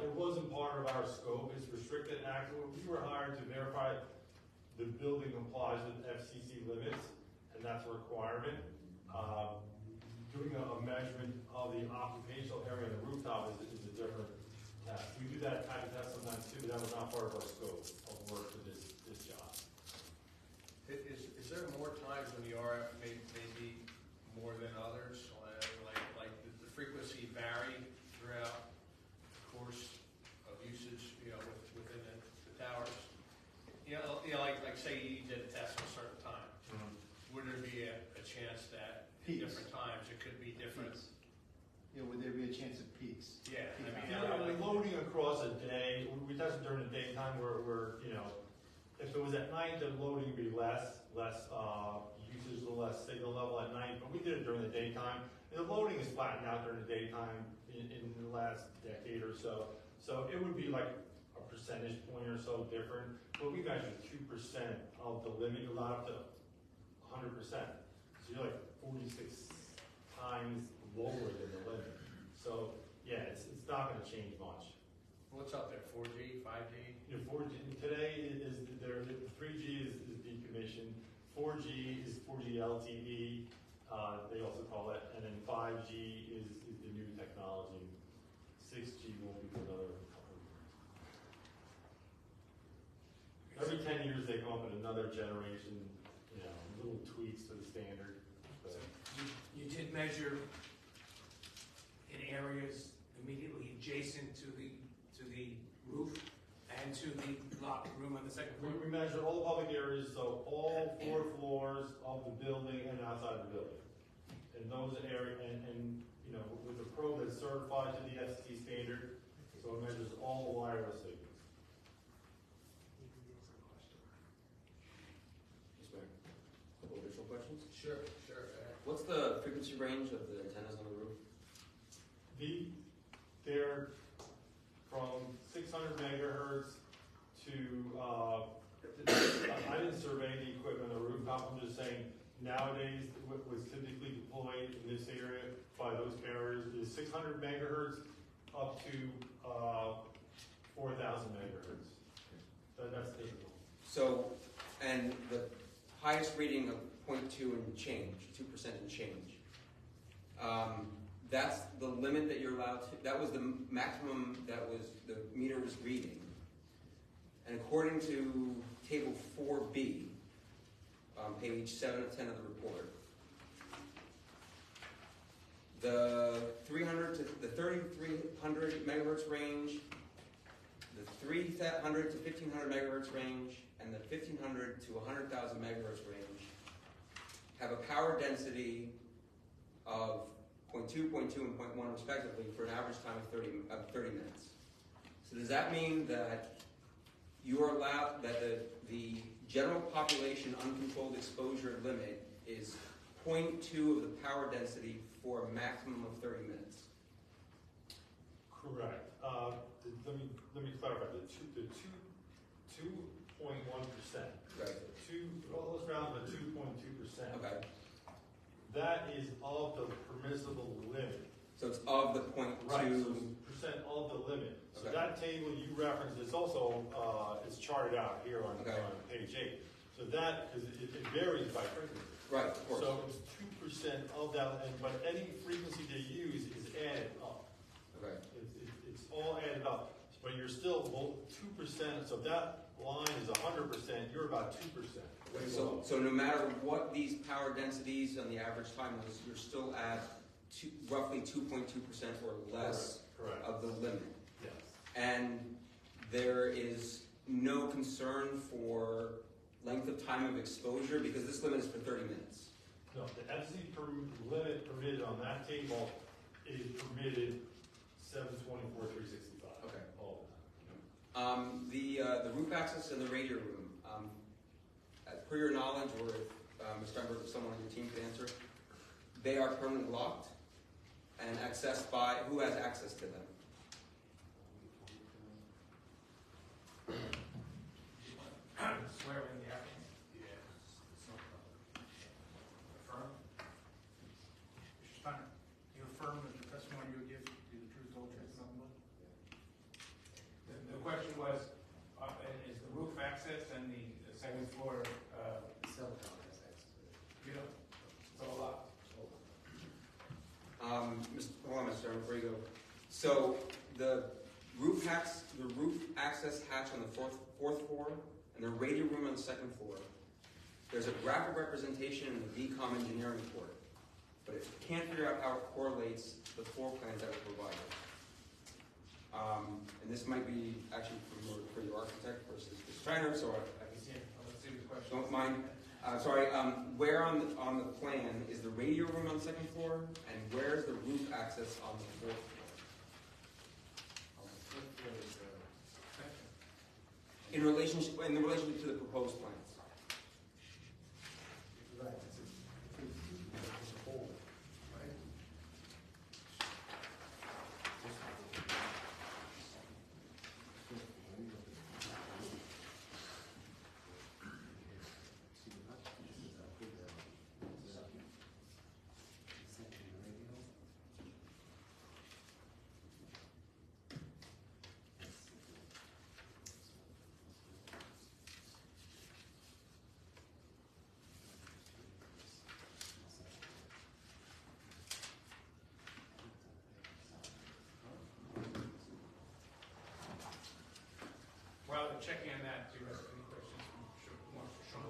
It wasn't part of our scope. It's restricted access. We were hired to verify the building complies with FCC limits, and that's a requirement. Doing a measurement of the occupational area in the rooftop is a different test. We do that type of test sometimes too, but that was not part of our scope of work for this job. Is there more times when the RF may be more than others? Like the frequency vary throughout the course of usage, within the towers? Like say you did a test at a certain time. Would there be a chance that at different times it could be different? Yeah, would there be a chance of peaks? Yeah. Loading across a day, we tested during the daytime where if it was at night, the loading would be less usage, less signal level at night, but we did it during the daytime. And the loading is flattened out during the daytime in the last decade or so. So it would be like a percentage point or so different, but we measured 2% of the limit allowed up to 100%. So you're like 46 times lower than the limit. So yeah, it's not going to change much. What's up there? 4G, 5G? 4G today is the 3G is the definition. 4G is 4G LTE, they also call it, and then 5G is the new technology. 6G will be for another couple of years. Every 10 years they come up with another generation, little tweaks to the standard. So you did measure in areas immediately adjacent to the roof and to the locker room on the second floor? We measure all the public areas, so all 4 floors of the building and outside the building. And those areas, and with a probe that's certified to the FCC standard, so it measures all the wireless signals. Yes, ma'am. Couple additional questions? Sure. What's the frequency range of the antennas on the roof? They're from 600 megahertz to, I didn't survey the equipment on the rooftop, I'm just saying, nowadays, what was typically deployed in this area by those carriers is 600 megahertz up to 4,000 megahertz. That's typical. So, and the highest reading of 0.2 and change, 2% and change. That's the limit that you're allowed to, that was the maximum that was the meter was reading. And according to table 4B, on page 7 of 10 of the report, the 300 to the 3,300 megahertz range, the 300 to 1,500 megahertz range, and the 1,500 to 100,000 megahertz range have a power density of 0.2, 0.2, and 0.1 respectively for an average time of 30 minutes. So does that mean that you are allowed, that the general population uncontrolled exposure limit is 0.2 of the power density for a maximum of 30 minutes? Correct. Let me clarify. The 2.1%. Right. Let's round to 2.2%. Okay. That is of the permissible limit. So it's of the 0.2. Right. So it's percent of the limit. So Okay. that table you referenced is also it's charted out here on page 8. So that because it varies by frequency. Right. Of course. So it's 2% of that, but any frequency they use is added up. Okay. It's all added up, but you're still 2%. So that line is 100%. You're about 2%. So no matter what these power densities on the average time is, you're still at roughly 2.2% or less Correct. of the limit. Yes. And there is no concern for length of time of exposure because this limit is for 30 minutes. No, the FCC limit permitted on that table is permitted 724, 365. Okay. All the time. The roof access and the radio room. Per your knowledge, or if Ms. Steinberg or someone on your team could answer, they are permanently locked and accessed by who has access to them? Swear in the applicant? Yes. Affirm? Mr. Steiner, you affirm that the testimony you give to the truth, whole truth, and nothing but? The question was, is the roof access and the second floor cell tower access? You know, it's all locked. Hold on, Mr. Chairman, before you go. So the roof access hatch on the fourth floor and the radio room on the second floor, there's a graphic representation in the VCOM engineering report, but it can't figure out how it correlates the floor plans that were provided. And this might be actually for your architect versus the Steiner, so I can see it. Let's see the question. Don't mind. Where on the plan is the radio room on the second floor, and where is the roof access on the fourth floor? On the fourth floor is the section. In relationship to the proposed plans. Right. It's a whole.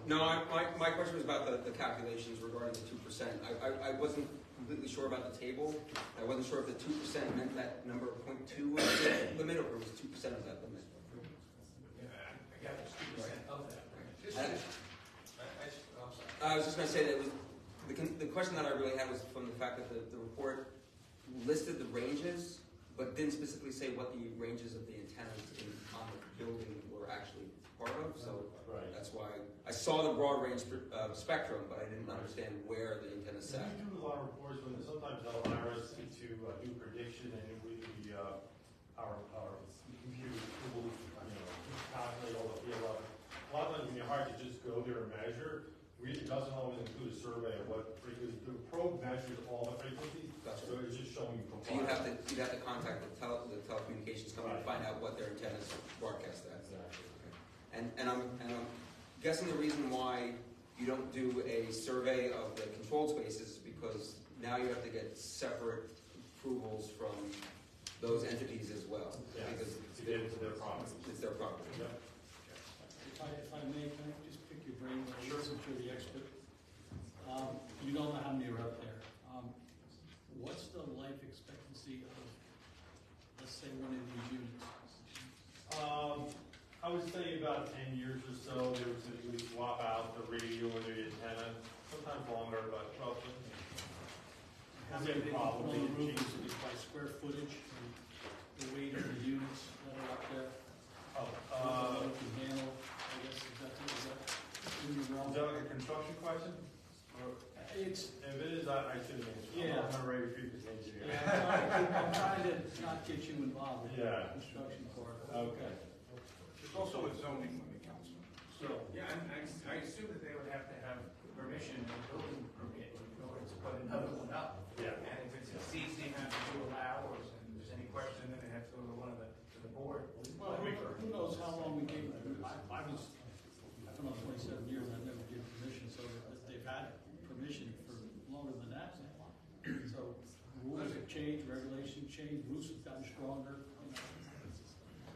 No, my question was about the calculations regarding the 2%. I wasn't completely sure about the table. I wasn't sure if the 2% meant that number of 0.2 was the limit, or was 2% of that limit. I got it's 2% of that, right? I was just going to say that it was the question that I really had was from the fact that the report listed the ranges, but didn't specifically say what the ranges of the antennas on the building were actually part of. So that's why I saw the broad range spectrum, but I didn't understand where the antennas sat. We do a lot of reports when sometimes they'll hire us to do prediction, and our computer tools, calculate all the field level. A lot of times when you're hired to just go there and measure, it doesn't always include a survey of what frequency. The probe measures all the frequencies, so it's just showing you So you'd have to contact the telecommunications company to find out what their antennas broadcast at. Exactly. And I'm guessing the reason why you don't do a survey of the controlled spaces is because now you have to get separate approvals from those entities as well. Yeah, because to get into their property. It's their property. Yep. If I may, can I just pick your brain? Sure. Since you're the expert. You don't know how many are up there. What's the life expectancy of, let's say, one of these units? I would say about 10 years or so, they would typically swap out the radio or the antenna, sometimes longer, but roughly. How many probably on the roof is it by square footage and the weight of the units that are up there? What you can handle, I guess, is that in your realm? Is that like a construction question? If it is, I should have answered. Yeah. I'm not ready for you to answer. I'm trying to not get you involved with the Yeah. construction part. Okay. There's also a zoning from the council. So, yeah, I assume that they would have to have permission and building permit in order to put another one up. Yeah. And if it exceeds the amount that you allow, or if there's any question, then they have to go to the board. Well, who knows how long we gave them. I've been on 27 years, I've never given permission, so they've had permission for longer than that. So rules have changed, regulations changed, roofs have gotten stronger.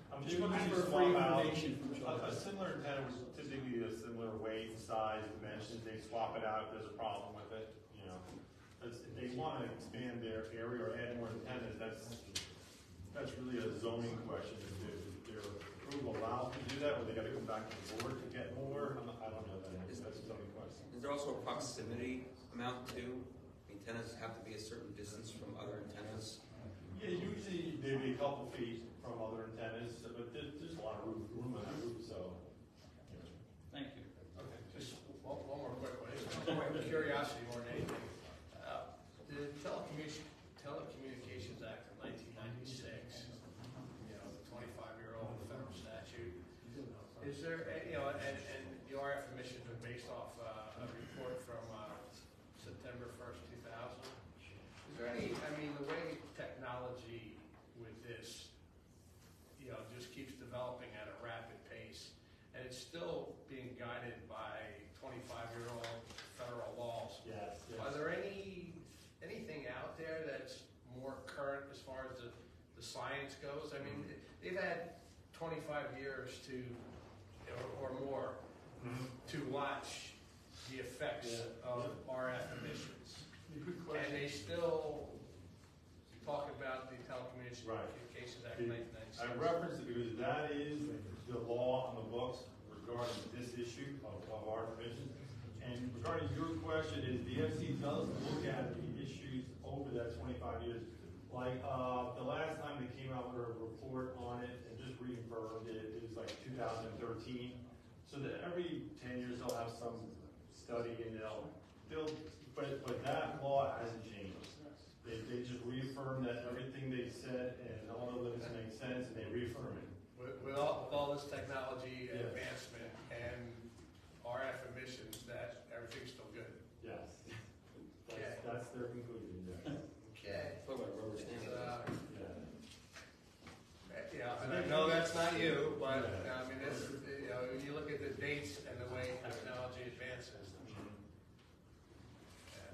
I'm Just just looking looking for for free information from each a other. similar antenna was typically a similar weight, size, dimensions. They swap it out if there's a problem with it. You know, if they want to expand their area or add more antennas, that's really a zoning question. If their approval allows to do that, or they got to come back to the board to get more. I don't know that. That's a zoning question. Is there also a proximity amount too? Antennas have to be a certain distance from other antennas. Yeah, usually maybe a couple feet from other antennas, but there's a lot of room on that roof, so. Thank you. Okay, just one more quick one. It's more curiosity more than anything. The Telecommunications Act of 1996, the 25-year-old federal statute. Is there, and the RF emissions are based off a report from September 1st, 2000. Is there any, the way technology with this, just keeps developing at a rapid pace, and it's still being guided by 25-year-old federal laws. Yes. Are there anything out there that's more current as far as the science goes? They've had 25 years or more to watch the effects of RF emissions. And they still talk about the Telecommunications Act of 1996. I referenced it because that is the law on the books regarding this issue of RF emissions. And regarding your question, is the FC does look at the issues over that 25 years. Like the last time they came out with a report on it and just reaffirmed it, it was like 2013. So that every 10 years they'll have some study and but that law hasn't changed. They just reaffirm that everything they said and all the limits make sense, and they reaffirm it. With all this technology advancement and RF emissions, that everything's still good. Yes. That's their conclusion, yeah. Okay. Talk about rubber stamp. And I know that's not you, but when you look at the dates and the way technology advances.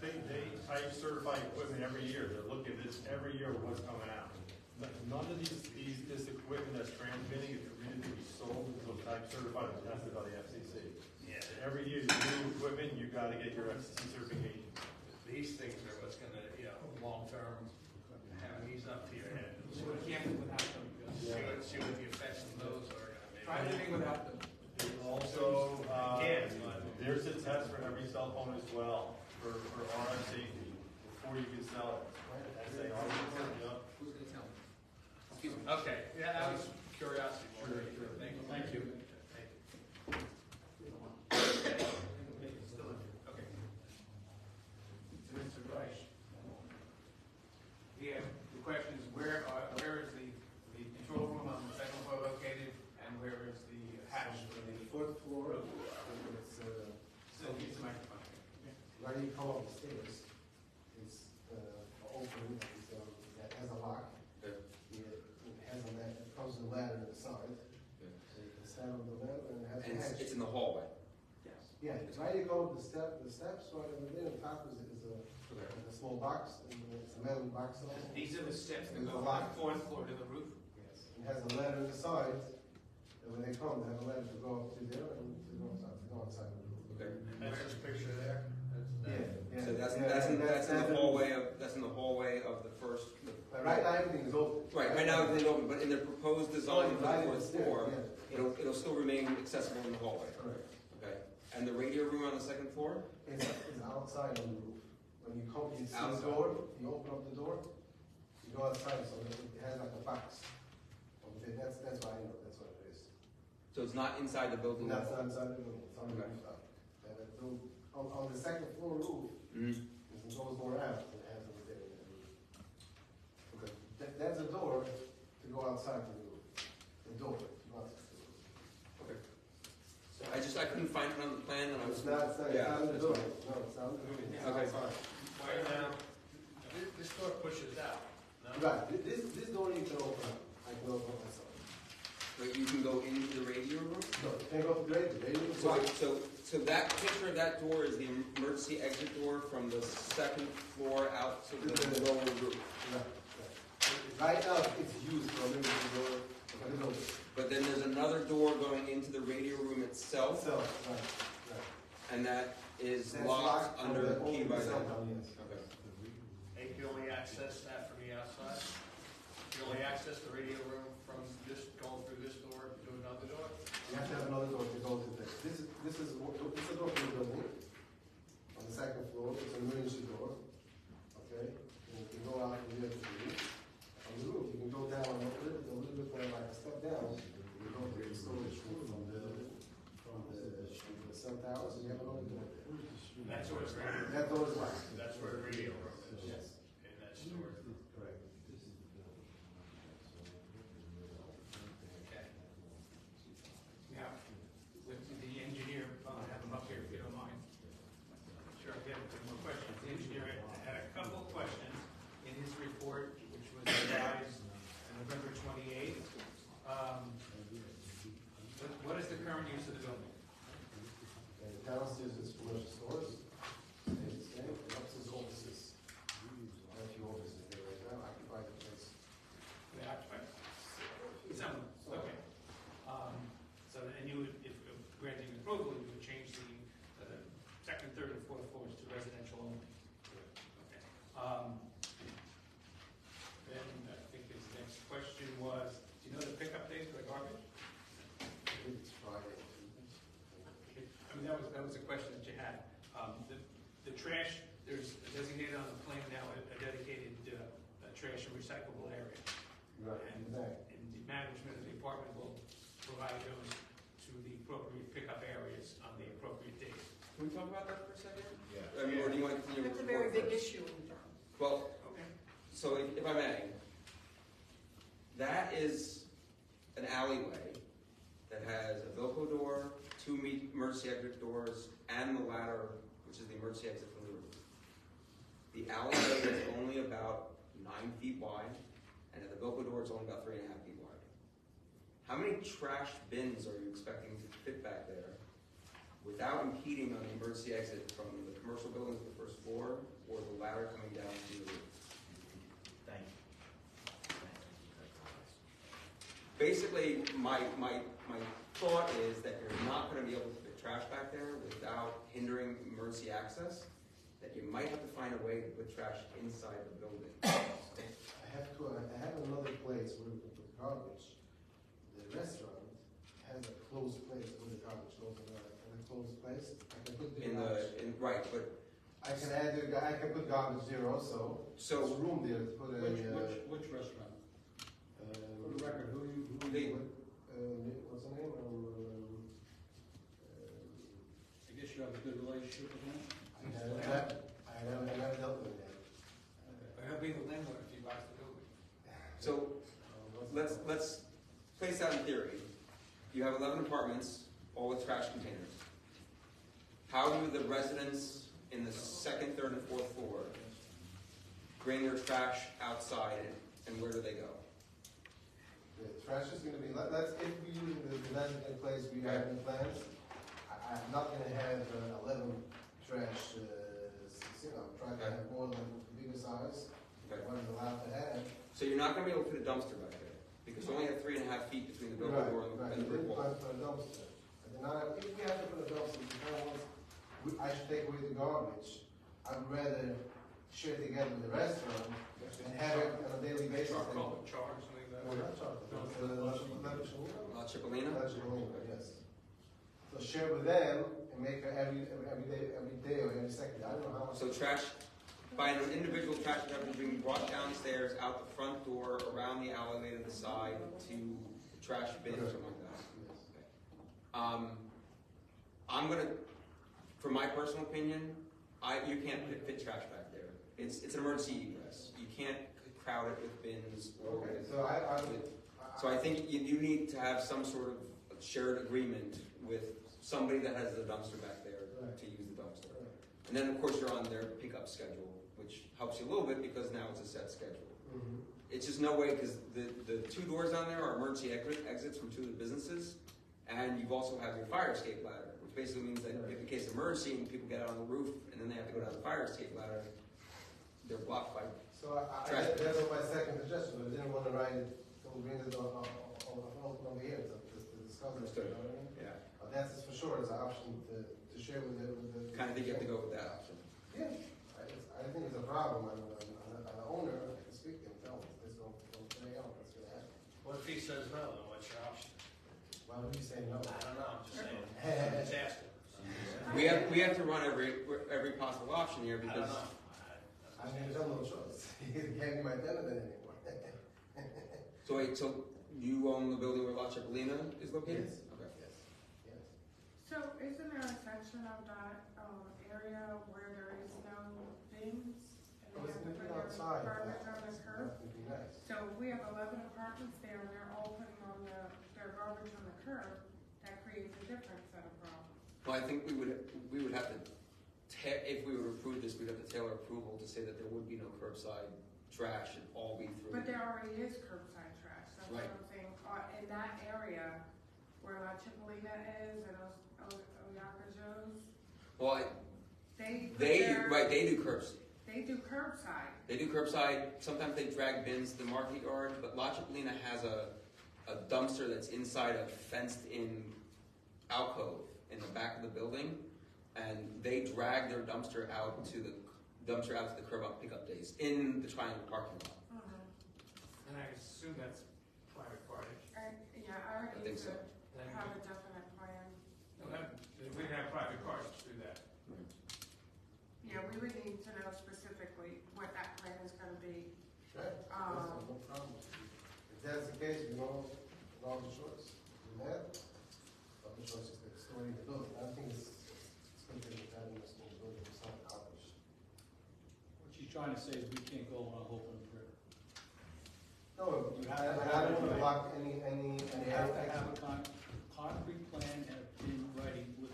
They type certified equipment every year. They're looking at this every year what's coming out. None of this equipment that's transmitting is permitted to be sold until type certified and tested by the FCC. Every year you move equipment, you gotta get your FCC certification. These things are what's gonna, long-term, have these up to your head. So we can't live without them. See what the effects of those are gonna be. Try living without them. Also, Again, but there's a test for every cell phone as well, for RF safety, before you can sell it. SAR, yep. Who's gonna tell me? Excuse me. okay, yeah, that was curiosity. Thank you. Thank you. Okay. So, Mr. Reich, the question is, where is the control room on the second floor located, and where is the hatch for the Fourth floor, it's, so use the microphone. right you come up the stairs, it's, open, so that has a lock. Okay. It has a ladder, it comes with a ladder on the side. Okay. So you can stand on the ladder and it has And a hatch. it's in the hallway. Yeah, it's right you go up the steps, right over there, on top is Okay. a small box, and it's a metal box on it. These are the steps that There's go a from lock. the fourth floor to the roof? Yes. It has a ladder on the side, and when they come, they have a ladder to go up to there and to go outside the roof. Okay. That's this picture there? Yeah. So that's in that's the hallway of the first. But right now, everything is open. Right now everything's open, but in the proposed design for the Right, fourth yeah, floor, yeah. it'll still remain accessible in the hallway. Correct. Okay. And the radio room on the second floor? It's outside on the roof. When you come, you see the Outside. door, you open up the door, you go outside, so it has like a box. Okay, that's why I know, that's what it is. So it's not inside the building? That's not inside the building, it's on the Okay. rooftop. And on the second floor roof, Mm-hmm. there's a door out, and it has a there. Okay. That's a door to go outside the roof. The door, to go outside the roof. Okay. So I couldn't find it on the plan, and I was. It's not Yeah, on the that's door. fine. No, it's not on the door. It's Okay. outside. Right now, this door pushes out, no? Right, this door you can open up. I can open up myself. But you can go into the radio room? No, you can't go to the radio is So, blocked. so that picture of that door is the emergency exit door from the second floor out to the lower roof. Right now, it's used for a emergency door for the building. But then there's another door going into the radio room itself, So, right. and that is That's locked under that key by opens them. somehow, yes. Okay. And you can only access that from the outside? You can only access the radio room from just going through this door to another door? You have to have another door to go to this. This is a door for the building. On the second floor, it's an emergency door. Okay? And you can go out from there to the roof. On the roof, you can go down a little bit like a step down. You go to the storage room from the cell towers, and you have another door there. That's where it's radio. That door is locked. That's where the radio room is. Yes. In that store. Correct. Okay. Now, with the engineer, I'll have him up here if you don't mind. Sure, I have more questions. The engineer had a couple of questions in his report, which was revised on November 28th. What is the current use of the building? And downstairs is commercial stores. And upstairs offices. I have a few offices there right now, occupy the place. They occupy? Some, okay. So, and you would, if granting approval, you would change the second, third, and fourth floors to residential only? Okay. Then I think his next question was, do you know the pickup days for the garbage? I think it's Friday. I mean, that was a question that you had. The trash, there's designated on the plan now a dedicated trash and recyclable area. Right. And the management of the apartment will provide those to the appropriate pickup areas on the appropriate days. Can we talk about that for a second? Yeah. I mean, or do you want to continue? That's a with the very report big first? issue in town. Well, Okay. so if I may, that is an alleyway that has a Velcro door, two emergency exit doors, and the ladder, which is the emergency exit from the roof. The alleyway is only about 9 feet wide, and at the Velcro door, it's only about 3.5 feet wide. How many trash bins are you expecting to fit back there without impeding on the emergency exit from the commercial building to the first floor, or the ladder coming down to the roof? Thank you. Basically, my thought is that you're not going to be able to fit trash back there without hindering emergency access, that you might have to find a way to put trash inside the building. I have another place where we can put garbage. The restaurant has a closed place where the garbage goes in a closed place. I can put the garbage. Right, but I can put garbage there also. So there's room there to put a. Which restaurant? For the record, who what's the name? I guess you have a good relationship with them? I never dealt with it. I'll be the landlord if he buys the building. So let's place out in theory. You have 11 apartments, all with trash containers. How do the residents in the second, third, and fourth floor bring their trash outside, and where do they go? The trash is going to be, if we use the designated place we have in plans, I'm not going to have 11 trash, try to have more than bigger size, what is allowed to have. So you're not going to be able to put a dumpster back there, because you only have 3.5 feet between the building door and the brick wall. Right, put a dumpster. If we have to put a dumpster, I should take away the garbage. I'd rather share together with the restaurant and have it on a daily basis. Charge, something like that. No, not charcoal. La Cipollina? La Cipollina, yes. So share with them and make it every day or every second. I don't know how much. So trash, by an individual trash pickup, being brought downstairs, out the front door, around the alleyway to the side, to the trash bin or something like that. Yes. I'm gonna, for my personal opinion, you can't fit trash back there. It's an emergency egress. You can't crowd it with bins. Okay, so I think you need to have some sort of shared agreement with somebody that has the dumpster back there to use the dumpster. And then, of course, you're on their pickup schedule, which helps you a little bit because now it's a set schedule. Mm-hmm. It's just no way, because the two doors down there are emergency exits from two of the businesses, and you've also have your fire escape ladder, which basically means that if in case of emergency and people get out on the roof and then they have to go down the fire escape ladder, they're blocked by trash. That was my second suggestion, but I didn't want to write it, so we bring it over here to discuss it. You know what I mean? Yeah. But that's for sure is an option to share with the. Kind of think you have to go with that option. Yeah, I think it's a problem. I'm an owner, I can speak and tell them, this don't play out, what's going to happen. What if he says no, then what's your option? Why would you say no? I don't know, I'm just saying. Just asking. We have to run every possible option here I don't because. know. I mean, there's no choice. You can't be my tenant anymore. So wait, so you own the building where La Cipollina is located? Yes. Okay. Yes. So isn't there a section of that area where there is no bins? And Oh, we it's have to gonna be put their outside. garbage on the curb? That would be nice. So if we have 11 apartments there and they're all putting on their garbage on the curb, that creates a different set of problems. Well, I think we would have to, if we would approve this, we'd have to tailor approval to say that there would be no curbside trash and all be through. But there already is curbside trash, that's what Right. I'm saying. In that area where La Cipollina is and Oyaka Joe's, Well, they do curbside. They do curbside. They do curbside. Sometimes they drag bins to the market yard, but La Cipollina has a dumpster that's inside a fenced-in alcove in the back of the building, and they drag their dumpster out to the curb on pickup days in the Triangle parking lot. And I assume that's private party. I I think so. have a definite plan. We can have private cars do that. Yeah, we would need to know specifically what that plan is gonna be. Right. Yes, no problem. If that's the case, we know all the choice. We have all the choices to store in the building. I think it's going to be having this in the building, it's not accomplished. What she's trying to say is we can't go on Hope and Prayer. No, You I have to don't want to have block any. You have to have a concrete plan and in writing with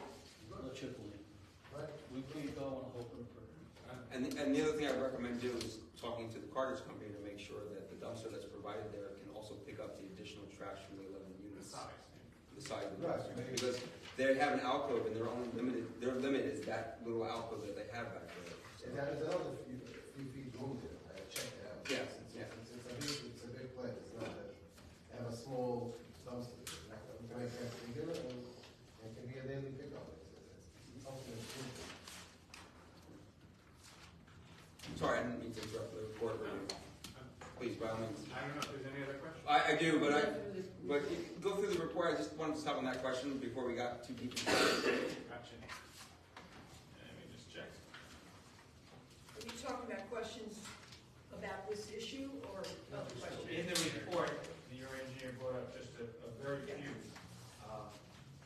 La Cipollina. Right. We can't go on Hope and Prayer. And the other thing I recommend doing is talking to the Carter's company to make sure that the dumpster that's provided there can also pick up the additional trash from the 11 units. The size of the dumpster. Right. Because they have an alcove and their limit is that little alcove that they have back there. So- There's another few feet room there. I checked it out. Yeah, It's a big place. It's not that they have a small dumpster. We can make that bigger and it can be a daily pickup. to interrupt the report. Please, by all means. I don't know if there's any other questions. I do, but go through the report. I just wanted to stop on that question before we got too deep into it. Gotcha. Let me just check. Are you talking about questions about this issue or other questions? In the report, your engineer brought up just a very few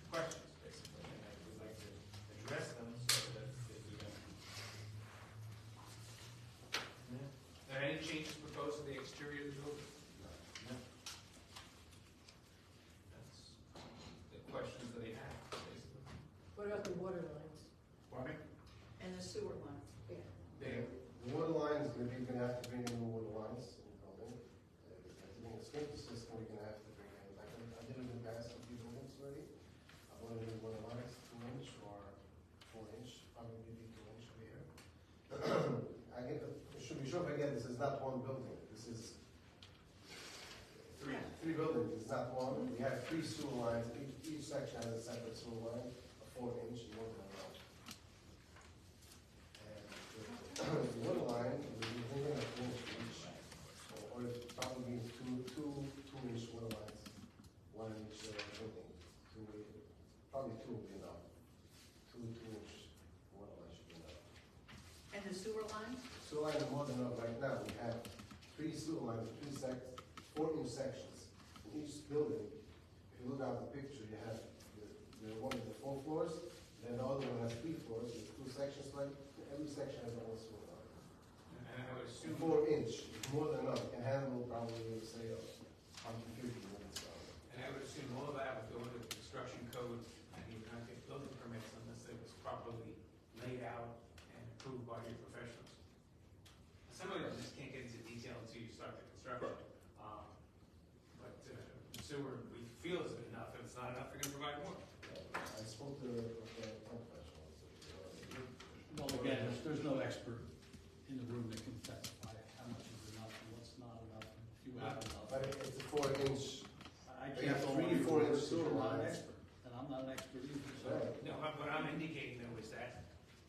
questions, basically, and I would like to address them so that if we don't. Are there any changes proposed to the exterior of the building? No. That's the questions that they have, basically. What about the water lines Pardon me? and the sewer lines? Yeah. They, The water lines, maybe you're gonna have to bring in the water lines in the building. I think a sprinkler system, we're gonna have to bring in, like, I did it in the past, a few buildings already. I wanted in water lines, 2-inch or 4-inch, probably maybe 2-inch over here. I should be sure if I get this is not one building, this is three buildings, it's not one. We have 3 sewer lines, each section has a separate sewer line, a 4-inch and one and one. And the water line, we're thinking of 2-inch each, or it probably means two-inch water lines, 1 in each building. Probably 2 will be enough. 2-inch water lines should be enough. And the sewer lines? Sewer line is more than enough. Right now, we have 3 sewer lines, 4-inch sections. In each building, if you look at the picture, you have the one with the 4 floors, then the other one has 3 floors, with 2 sections, like, every section has one sewer line. and I would assume. 4-inch is more than enough, can handle probably, say, 150 units. And I would assume all of that would go into the construction code, and you would not get building permits unless it was properly laid out and approved by your professionals. Some of it just can't get into detail until you start the construction. But sewer, we feel is enough. If it's not enough, we're gonna provide more. I spoke to the professionals. Well, again, there's no expert in the room that can testify how much is enough and what's not enough, and if you have enough. But it's a 4-inch. I We can't have go 3 on your 4-inch words, sewer you're not an lines. expert, and I'm not an expert either, so. Right. No, what I'm indicating though is that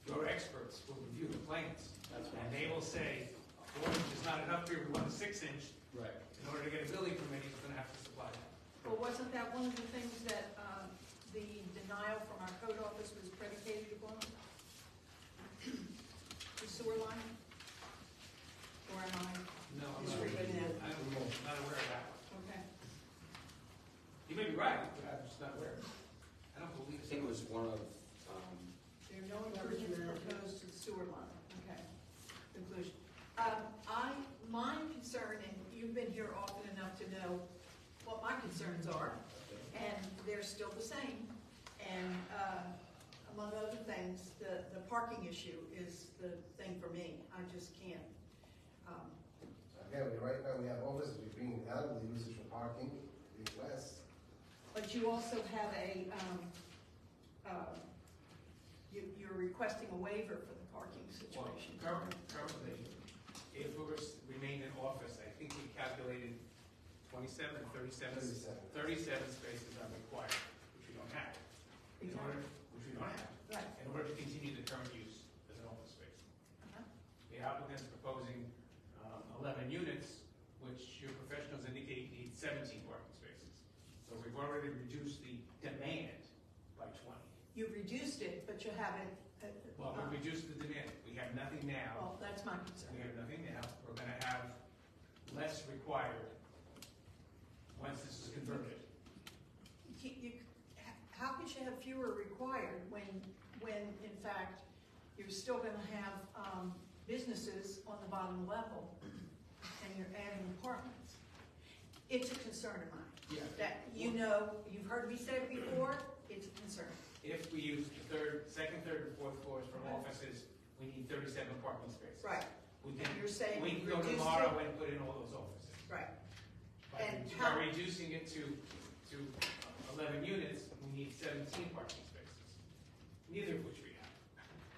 your experts will review the plans. That's what And I'm they will say, a 4-inch is not enough here, we want a 6-inch. Right. In order to get a building permit, he's gonna have to supply that. Well, wasn't that one of the things that the denial from our code office was predicated upon? The sewer line? Or am I? No, I'm Just not, reading that. I'm not aware of that one. Okay. You may be right, but I'm just not aware. I don't believe I so. think it was one of, There are no improvements proposed to the sewer line. Okay. Conclusion. My concern, and you've been here often enough to know what my concerns are, and they're still the same. And among other things, the parking issue is the thing for me. I just can't. Again, right now, we have offices, we're being elderly usage for parking, being less. But you also have you're requesting a waiver for the parking Well, situation. currently, if it was remained in office, I think we calculated 27 or 37 spaces are required, which we don't have. Which we don't have. Right. In order to continue the current use as an office space. The applicant's proposing 11 units, which your professionals indicate need 17 parking spaces. So we've already reduced the demand by 20. You've reduced it, but you haven't. Well, we reduced the demand. We have nothing now. Well, that's my concern. We have nothing now. We're gonna have less required once this is converted. How could you have fewer required when in fact you're still going to have businesses on the bottom level and you're adding apartments? It's a concern of mine. Yeah. That you've heard me say it before. It's a concern. If we use the second, third, and fourth floors for offices, we need 37 parking spaces. Right. We can, And you're saying we can go reduce tomorrow it? and put in all those offices. Right. By And by reducing it to 11 units, we need 17 parking spaces. Neither of which we have.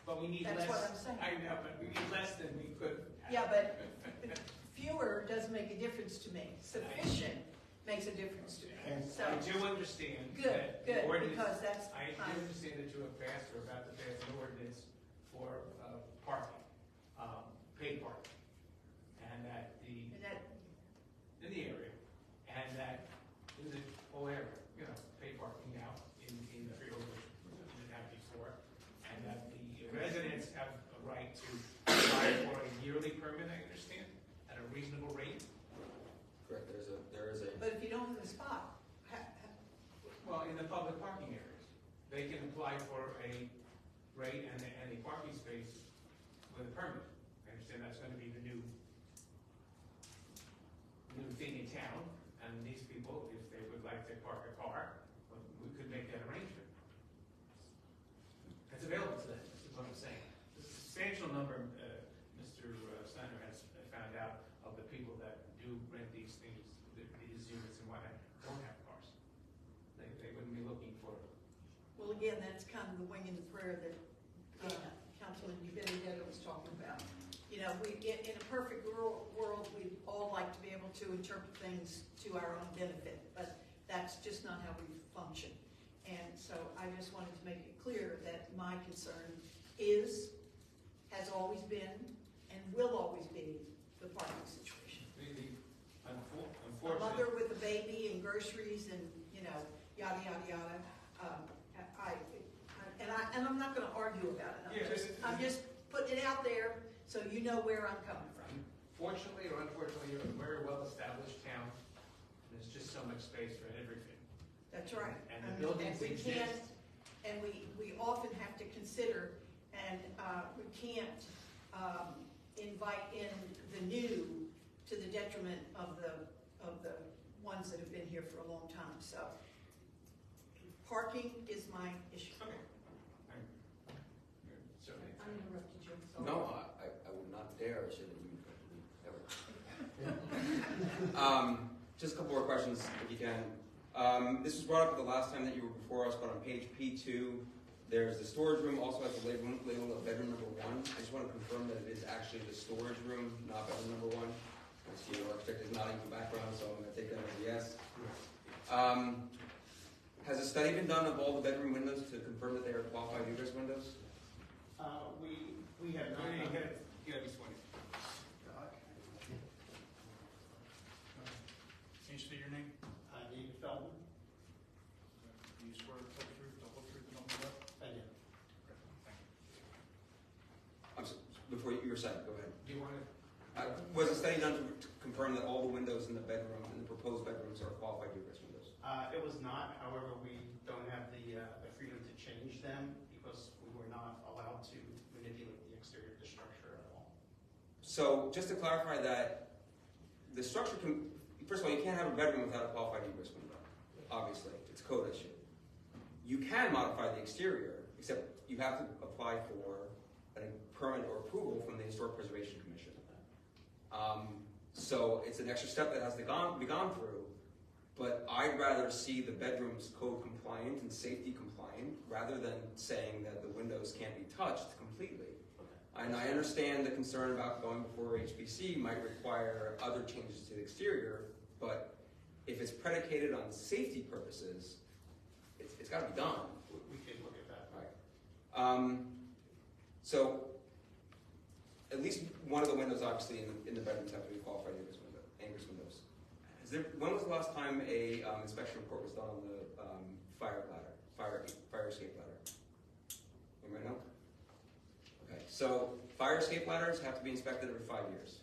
But we need That's less. what I'm saying. I know, but we need less than we could have. Yeah, but fewer doesn't make a difference to me. Sufficient makes a difference to me. So I do understand good, that the good, ordinance. because that's I do understand that you have passed or about to pass an ordinance for parking, paid parking. they can apply for a rate and a parking space with a permit. I understand that's gonna be the new thing in town, and these people, if they would like to park a car, we could make that arrangement. It's available to them, is what I'm saying. A substantial number, Mr. Steiner has found out, of the people that do rent these things, these units and whatnot, don't have cars. They wouldn't be looking for. Well, again, that's kind of the wing and the prayer that Councilman Benedetto was talking about. You know, in a perfect world, we'd all like to be able to interpret things to our own benefit, but that's just not how we function. And so I just wanted to make it clear that my concern is, has always been, and will always be, the parking situation. A mother with a baby and groceries and, you know, yada, yada, yada. And I'm not going to argue about it. I'm just putting it out there so you know where I'm coming from. Fortunately or unfortunately, you're a very well-established town. There's just so much space for everything. That's right. And the buildings we exist. can't, and we often have to consider, and we can't invite in the new to the detriment of the ones that have been here for a long time. So parking is my issue. Okay. I interrupted you. No, I would not dare say that you ever. Just a couple more questions, if you can. This was brought up the last time that you were before us, but on page P2, there's the storage room, also has the label of bedroom number 1. I just want to confirm that it is actually the storage room, not bedroom number 1. I see your architect is nodding in the background, so I'm going to take that as a yes. Has a study been done of all the bedroom windows to confirm that they are qualified egress windows? We have not. You gotta be sworn in. Can you state your name? David Feldman. Do you swear to tell the truth, the whole truth, and nothing but? I do. I'm sorry, before you were saying, go ahead. Do you want to? Was a study done to confirm that all the windows in the bedroom, in the proposed bedrooms, are qualified egress windows? It was not, however, we don't have the freedom to change them because we were not allowed to manipulate the exterior of the structure at all. So, just to clarify that, the structure can, first of all, you can't have a bedroom without a qualified egress window, obviously, it's a code issue. You can modify the exterior, except you have to apply for a permit or approval from the Historic Preservation Commission. So it's an extra step that has to be gone through, but I'd rather see the bedrooms code compliant and safety compliant rather than saying that the windows can't be touched completely. Okay. And I understand the concern about going before HPC might require other changes to the exterior, but if it's predicated on safety purposes, it's got to be done. We could look at that. Right. So at least one of the windows, obviously, in the bedrooms have to be qualified egress windows. When was the last time a inspection report was done on the fire escape ladder? Anybody know? Okay, so fire escape ladders have to be inspected every 5 years.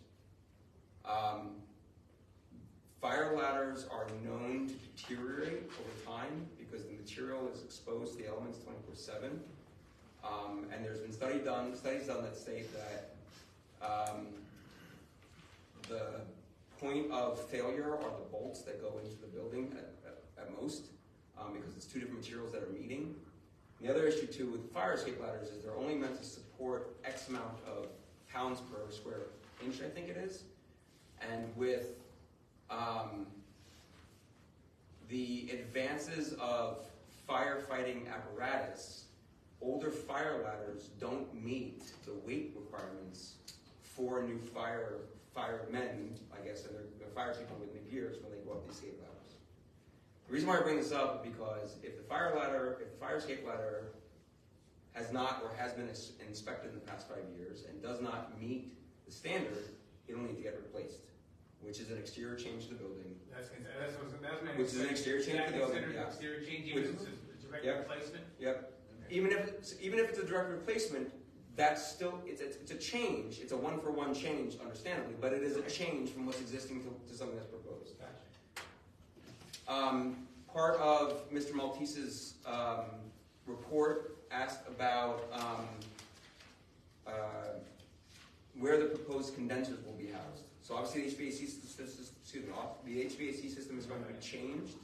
Fire ladders are known to deteriorate over time because the material is exposed to the elements 24/7. And there's been studies done that state that the point of failure are the bolts that go into the building at most, because it's two different materials that are meeting. And the other issue too with fire escape ladders is they're only meant to support X amount of pounds per square inch, I think it is. And with the advances of firefighting apparatus, older fire ladders don't meet the weight requirements for new firemen, I guess, and they're fire people with new gears when they go up these escape ladders. The reason why I bring this up is because if the fire escape ladder has not or has been inspected in the past 5 years and does not meet the standard, it'll need to get replaced, which is an exterior change to the building. Which is an exterior change to the building. Yeah. Exterior change, even if it's a direct replacement. Yep. Even if it's a direct replacement, that's still it's a change. It's a one-for-one change, understandably, but it is a change from what's existing to something that's proposed. Gotcha. Part of Mr. Maltese's report asked about where the proposed condensers will be housed. So obviously the HVAC system is going to be changed.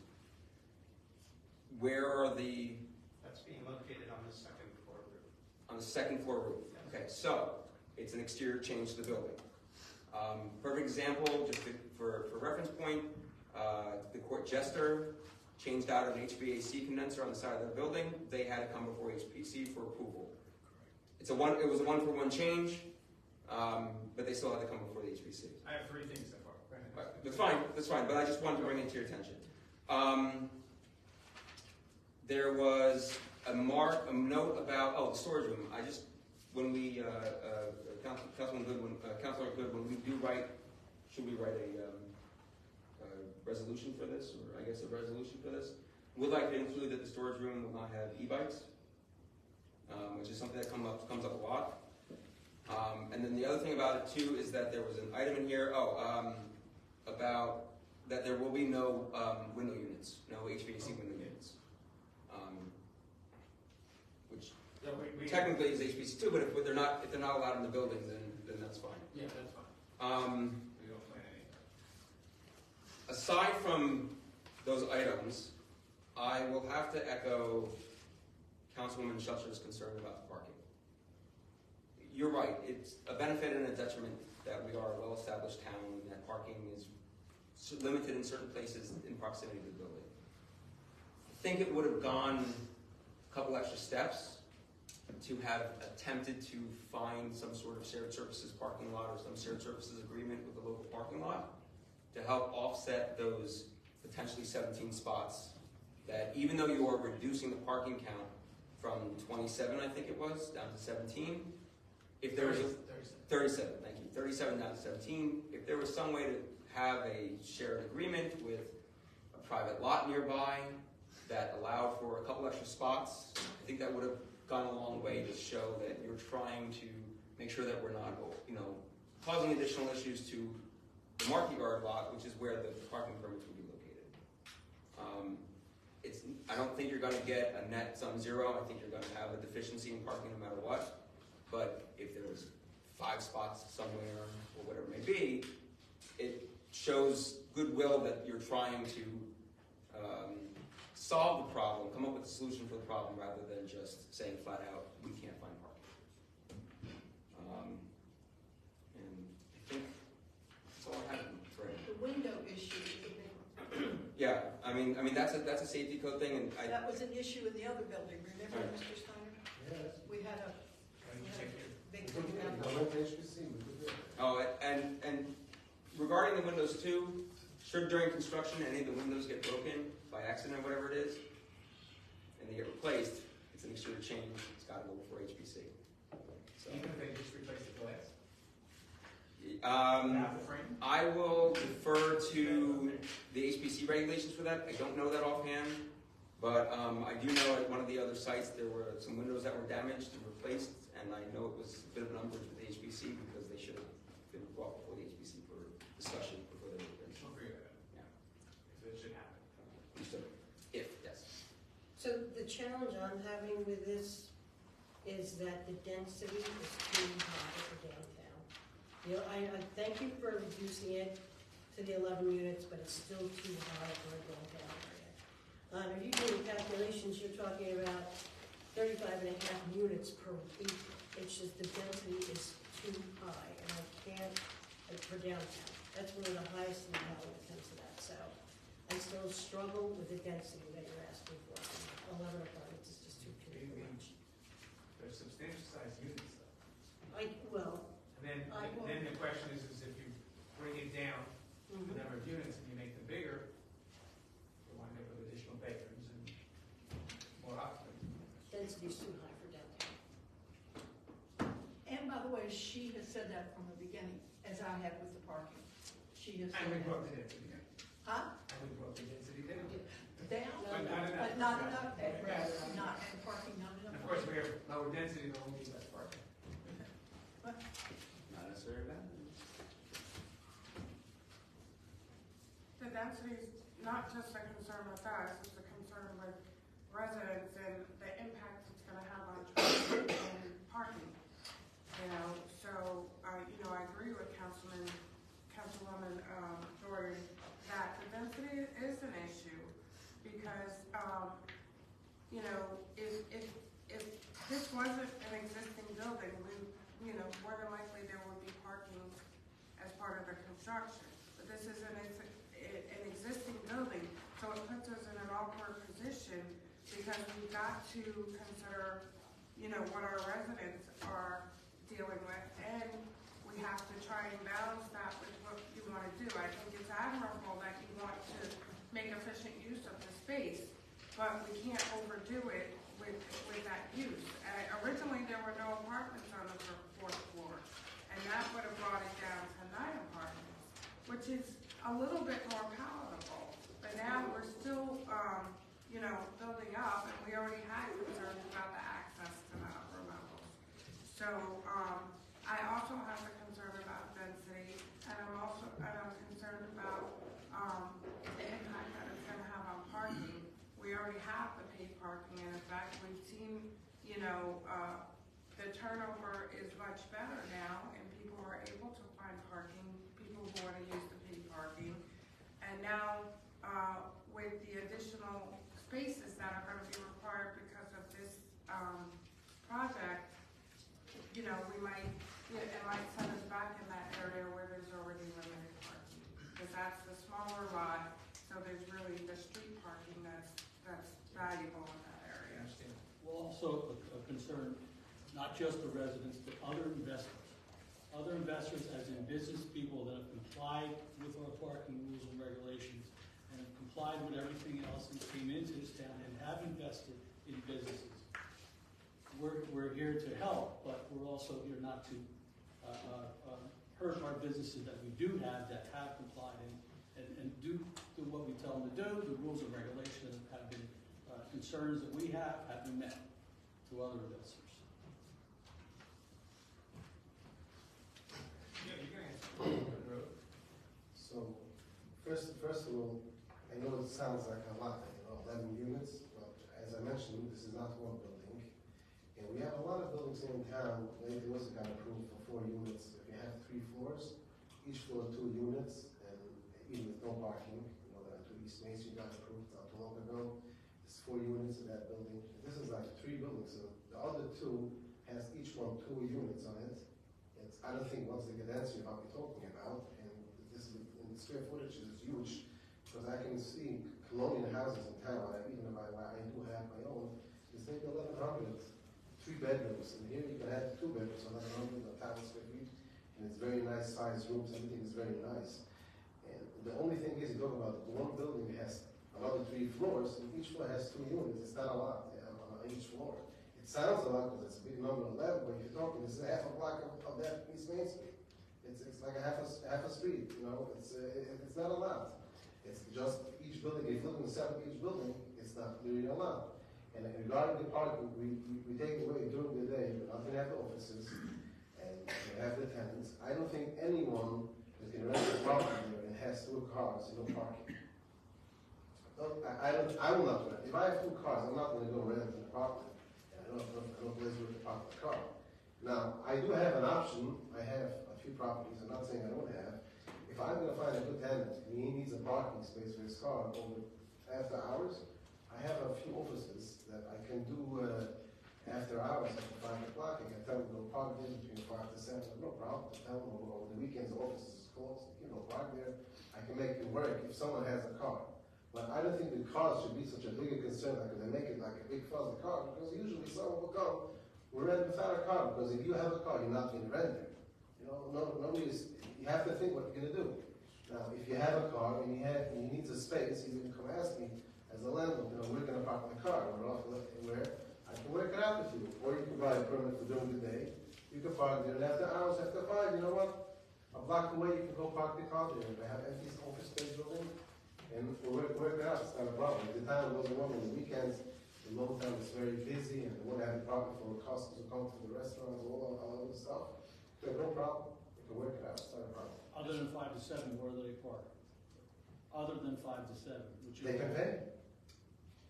Where are the... That's being located on the second floor roof. On the second floor roof. Okay, so it's an exterior change to the building. Perfect example, just for reference point, the court jester changed out an HVAC condenser on the side of their building. They had to come before HPC for approval. It was a one-for-one change, but they still had to come before the HPC. I have 3 things so far. That's fine, but I just wanted to bring it to your attention. There was a note about, the storage room. When we, Councilor Good, when we do write, should we write a resolution for this, or I guess a resolution for this? We'd like to include that the storage room will not have e-bikes, which is something that comes up a lot. And then the other thing about it too is that there was an item in here, about that there will be no window units, no HVAC window units. Which technically is HVAC too, but if they're not allowed in the building, then that's fine. Yeah, that's fine. We don't plan anything. Aside from those items, I will have to echo Councilwoman Schutter's concern about the parking. You're right, it's a benefit and a detriment that we are a well-established town and that parking is limited in certain places in proximity to the building. I think it would have gone a couple extra steps to have attempted to find some sort of shared services parking lot or some shared services agreement with the local parking lot to help offset those potentially 17 spots that, even though you are reducing the parking count from 27, I think it was, down to 17, if there was 37, thank you, 37 down to 17, if there was some way to have a shared agreement with a private lot nearby that allowed for a couple extra spots, I think that would have gone a long way to show that you're trying to make sure that we're not, causing additional issues to the market yard lot, which is where the parking permits would be located. I don't think you're going to get a net sum zero. I think you're going to have a deficiency in parking no matter what. But if there's 5 spots somewhere or whatever it may be, it shows goodwill that you're trying to solve the problem, come up with a solution for the problem, rather than just saying flat out, we can't find parking. And I think that's all I have for it. The window issue is a big one. Yeah, I mean that's a safety code thing, and That was an issue in the other building, remember, Right. Mr. Steiner? Yes. We had a big thing I about went to HPC, we did that. Oh, and regarding the windows too, should during construction any of the windows get broken by accident or whatever it is, and they get replaced, it's an exterior change, it's got to go before HPC. So, Even if they just replace the glass? I will defer to the HPC regulations for that. I don't know that offhand, but I do know at one of the other sites there were some windows that were damaged and replaced, and I know it was a bit of an umbrage with the HPC because they should have been brought before the HPC for discussion before they were finished. I'll agree with that. Yeah. Because it should happen. Yes. So the challenge I'm having with this is that the density is too high for downtown. I thank you for reducing it to the 11 units, but it's still too high for a downtown area. If you do the calculations, you're talking about 35 and a half units per acre. It's just the density is too high, and I can't, for downtown. That's one of the highest in the valley when it comes to that, so I still struggle with the density that you're asking for. 11 apartments is just too much. They're substantial sized units though. And then the question is if you bring it down, the number of units, and you make them bigger, you wind up with additional bedrooms and more occupants. Density is too high for downtown. And by the way, she has said that from the beginning, as I have with the parking. She has said And we that. brought the density down. Huh? And we brought the density down. Down, But not enough. but not enough, and parking not enough. And of course, we have lower density, there will be less parking. Not necessarily bad. The density is not just a concern with us, it's a concern with residents and the impact construction. But this is an existing building, so it puts us in an awkward position because we've got to consider, what our residents are dealing with, and we have to try and balance that with what you want to do. I think it's admirable that you want to make efficient use of the space, but we can't overdo it with that use. Originally, there were no apartments on the fourth floor, and that would have brought it down to 9 apartments, which is a little bit more palatable. But now we're still, building up, and we already had concerns about the access to the upper levels. So I also have a concern about density, and I'm concerned about the impact that it's going to have on parking. We already have the paid parking, and in fact, we've seen, the turnover is much better now, and people are able to find parking, people who want to use the paid parking. And now, with the additional spaces that are going to be required because of this project, we might, it might set us back in that area where there's already limited parking. Because that's the smaller lot, so there's really the street parking that's valuable in that area. Well, also a concern, not just the residents, but other investors. Other investors, as in business people that have complied with our parking rules and regulations and have complied with everything else and came into this town and have invested in businesses. We're here to help, but we're also here not to hurt our businesses that we do have that have complied and do what we tell them to do. The rules and regulations have been concerns that we have been met to other investors. So, first of all, I know it sounds like a lot, 11 units, but as I mentioned, this is not one building. And we have a lot of buildings here in town, lately also got approved for 4 units. If you have 3 floors, each floor 2 units, and even with no parking, that to East Main Street got approved not too long ago. There's 4 units in that building. This is like 3 buildings, so the other 2 has each one 2 units on it. I don't think once they get answered what we're talking about, and this is, and the square footage is huge, because I can see colonial houses in town, even if I do have my own, is maybe 1,100, 3 bedrooms, and here you can have 2 bedrooms, 1,100, 1,000 square feet, and it's very nice sized rooms, everything is very nice. And the only thing is, you talk about the one building has another 3 floors, and each floor has 2 units, it's not a lot on each floor. It sounds a lot because it's a big number 11, but if you're talking, this is half a block of that East Main Street. It's like a half a street, it's not a lot. It's just each building, if you look inside of each building, it's not really a lot. And regarding the parking, we take away during the day, we're not going to have the offices, and we have the tenants. I don't think anyone is going to rent a property there and has 2 cars, no parking. I will not rent. If I have 2 cars, I'm not going to go rent an apartment. I don't place where to park the car. Now, I do have an option. I have a few properties. I'm not saying I don't have. If I'm going to find a good tenant and he needs a parking space for his car after hours, I have a few offices that I can do after hours, after 5 o'clock. I can tell them to park there between 5 to 7. No problem. I tell them over the weekends, the office is closed. Park there. I can make it work if someone has a car. But I don't think the cars should be such a bigger concern, like they make it like a big fuzzy car, because usually someone will come, we'll rent without a car, because if you have a car, you're not going to rent it. You have to think what you're going to do. Now, if you have a car and he needs a space, he's going to come ask me, as a landlord, we're going to park my car, where I can work it out with you. Or you can buy a permit for during the day, you can park there, and after hours, after 5, you know what? A block away, you can go park the car there. They have empty office space building. And we'll work it out, it's not a problem. If the town doesn't want on the weekends, the local town is very busy and they won't have a problem for customers to come to the restaurants, all that stuff. There's no problem. We can work it out, it's not a problem. Other than 5 to 7, where do they park? Other than 5 to 7, which they can pay.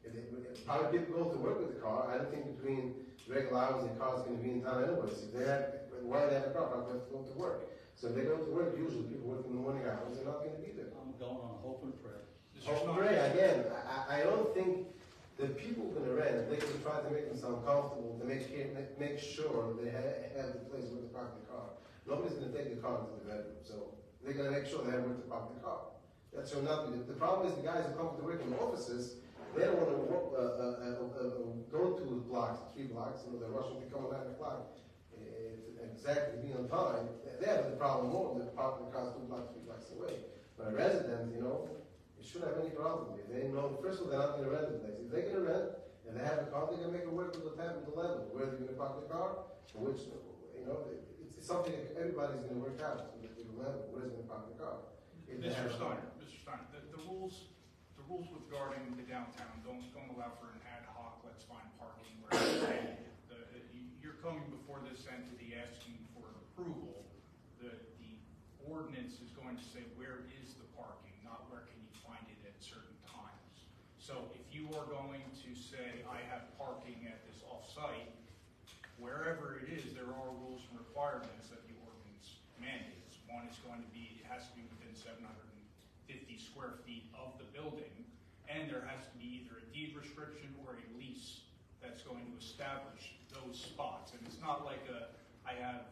If probably people go to work with the car, I don't think between regular hours the car's going to be in town anyways. If they have, why they have a car? Probably have to go to work. So if they go to work, usually people work in the morning hours, they're not going to be there. I'm going on hope and prayer. Hope and pray, again, I don't think the people going to rent, they can try to make themselves comfortable, to make sure they have the place where to park the car. Nobody's going to take the car into the bedroom. So they're gonna make sure they have where to park the car. That's your nothing. The problem is the guys who come to work in the offices, they don't wanna walk, go 2 blocks, 3 blocks, you know, they're rushing to come at 9 o'clock. Exactly, be on time. They have the problem more, they're parking the cars 2 blocks, 3 blocks away. But a resident, you know, you shouldn't have any problem. If they know, first of all, they're not gonna rent the place. If they're gonna rent, and they have a car, they're gonna make it work with the time and the level, where they're gonna park the car, and which, you know, it's something that everybody's gonna work out, with the level, where they're gonna park the car. Mr. Steiner, the rules regarding the downtown don't allow for an ad hoc, let's find parking where you're coming before this entity asking for approval. The ordinance is going to say where is the parking, not where can you find it at certain times. So if you are going to say, I have parking at this off-site, wherever it is, there are rules and requirements that the ordinance mandates. One is going to be, it has to be within 750 square feet of the building, and there has to be either a deed restriction or a lease that's going to establish those spots. And it's not like I have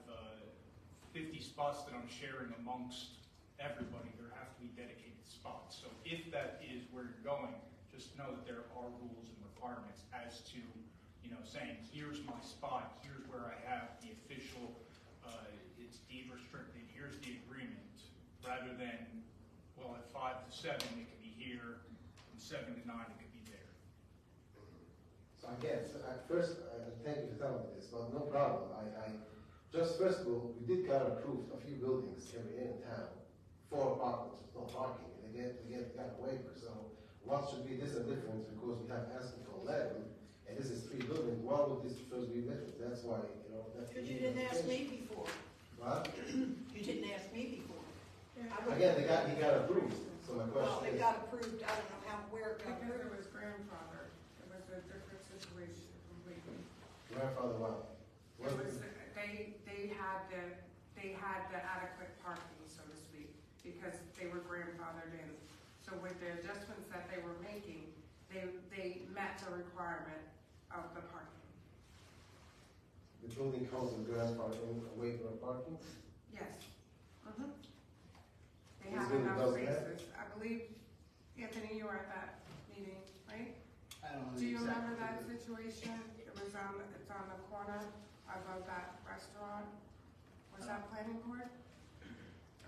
50 spots that I'm sharing amongst everybody. There have to be dedicated spots. So if that is where you're going, just know that there are rules and requirements as to, you know, saying, here's my spot, here's where I have the official, it's deed restricted, here's the agreement, rather than, well, at 5 to 7 it could be here, and 7 to 9 it could be there. So again, first, thank you for telling me this, but no problem. Just first of all, we did get approved a few buildings every in town for apartments with no parking, and they got a waiver. So what should be this a difference because we have asking for 11, and this is 3 buildings. Why would this first be different? That's why, you know. Because you didn't ask me before. What? You didn't ask me before. Again, he got approved. So my question Well, they is. got approved, I don't know where it got Because approved. it was grandfather, it was a different situation completely. Grandfather what? It was, they had the adequate parking, so to speak, because they were grandfathered in. So with the adjustments that they were making, they met the requirement of the parking. The building comes with grandfather in a waiver of parking? Yes. Mm-hmm. They This have building enough doesn't have? spaces. I believe, Anthony, you were at that meeting, right? I don't know Do you the exact remember that figure. situation? It's on the corner above that restaurant. Was that planning board?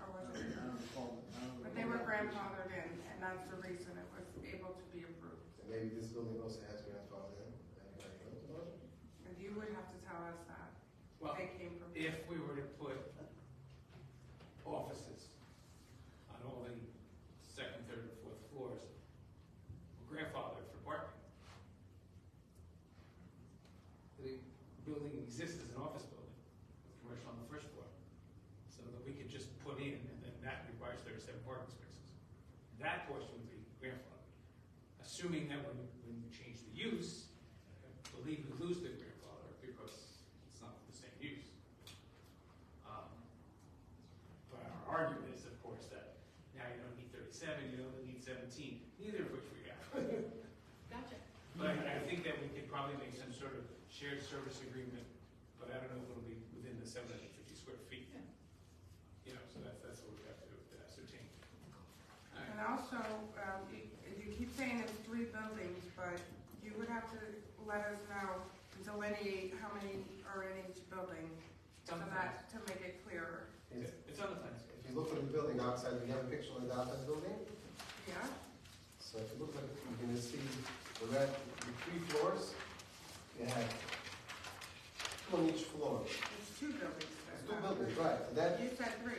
Or was it? But they were grandfathered in, and that's the reason it was able to be approved. And maybe this building also has grandfather in. Anybody knows about it? And you would have to tell us that. Well, They came from. if we were to put offices on all the second, third, and fourth floors, we're grandfathered for parking. The building exists as an office building, with commercial on the first floor, so that we could just put in, and then that requires 37 parking spaces. That portion would be grandfathered. Assuming that when we change the use, I believe we lose the grandfather because it's not the same use. But our argument is, of course, that now you don't need 37, you only need 17, neither of which we have. Gotcha. But I think that we could probably make some sort of shared service agreement, but I don't know if it'll be within the 750 square feet. You know, so that's what we have to ascertain. And also, you keep saying it's 3 buildings, but you would have to let us know, delineate how many are in each building, so that, to make it clearer. It's on the plans. If you look at the building outside, we have a picture of the outside building. Yeah? So if you look at it, you can see the 3 floors. You have 2 on each floor. It's 2 buildings. It's 2 buildings, right. So that, You said 3.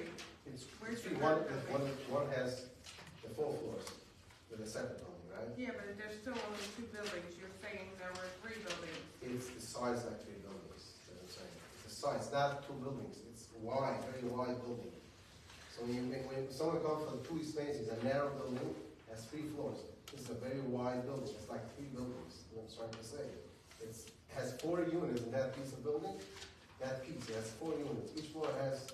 it's Where's three. the third building? One has the 4 floors with the second building, right? Yeah, but there's still only 2 buildings. You're saying there were 3 buildings. It's the size like 3 buildings, that I'm saying. It's the size, not 2 buildings. It's wide, very wide building. So when someone comes for the 2 spaces, a narrow building has 3 floors. This is a very wide building. It's like 3 buildings, what I'm trying to say. It has 4 units in that piece of building. That piece has 4 units. Each floor has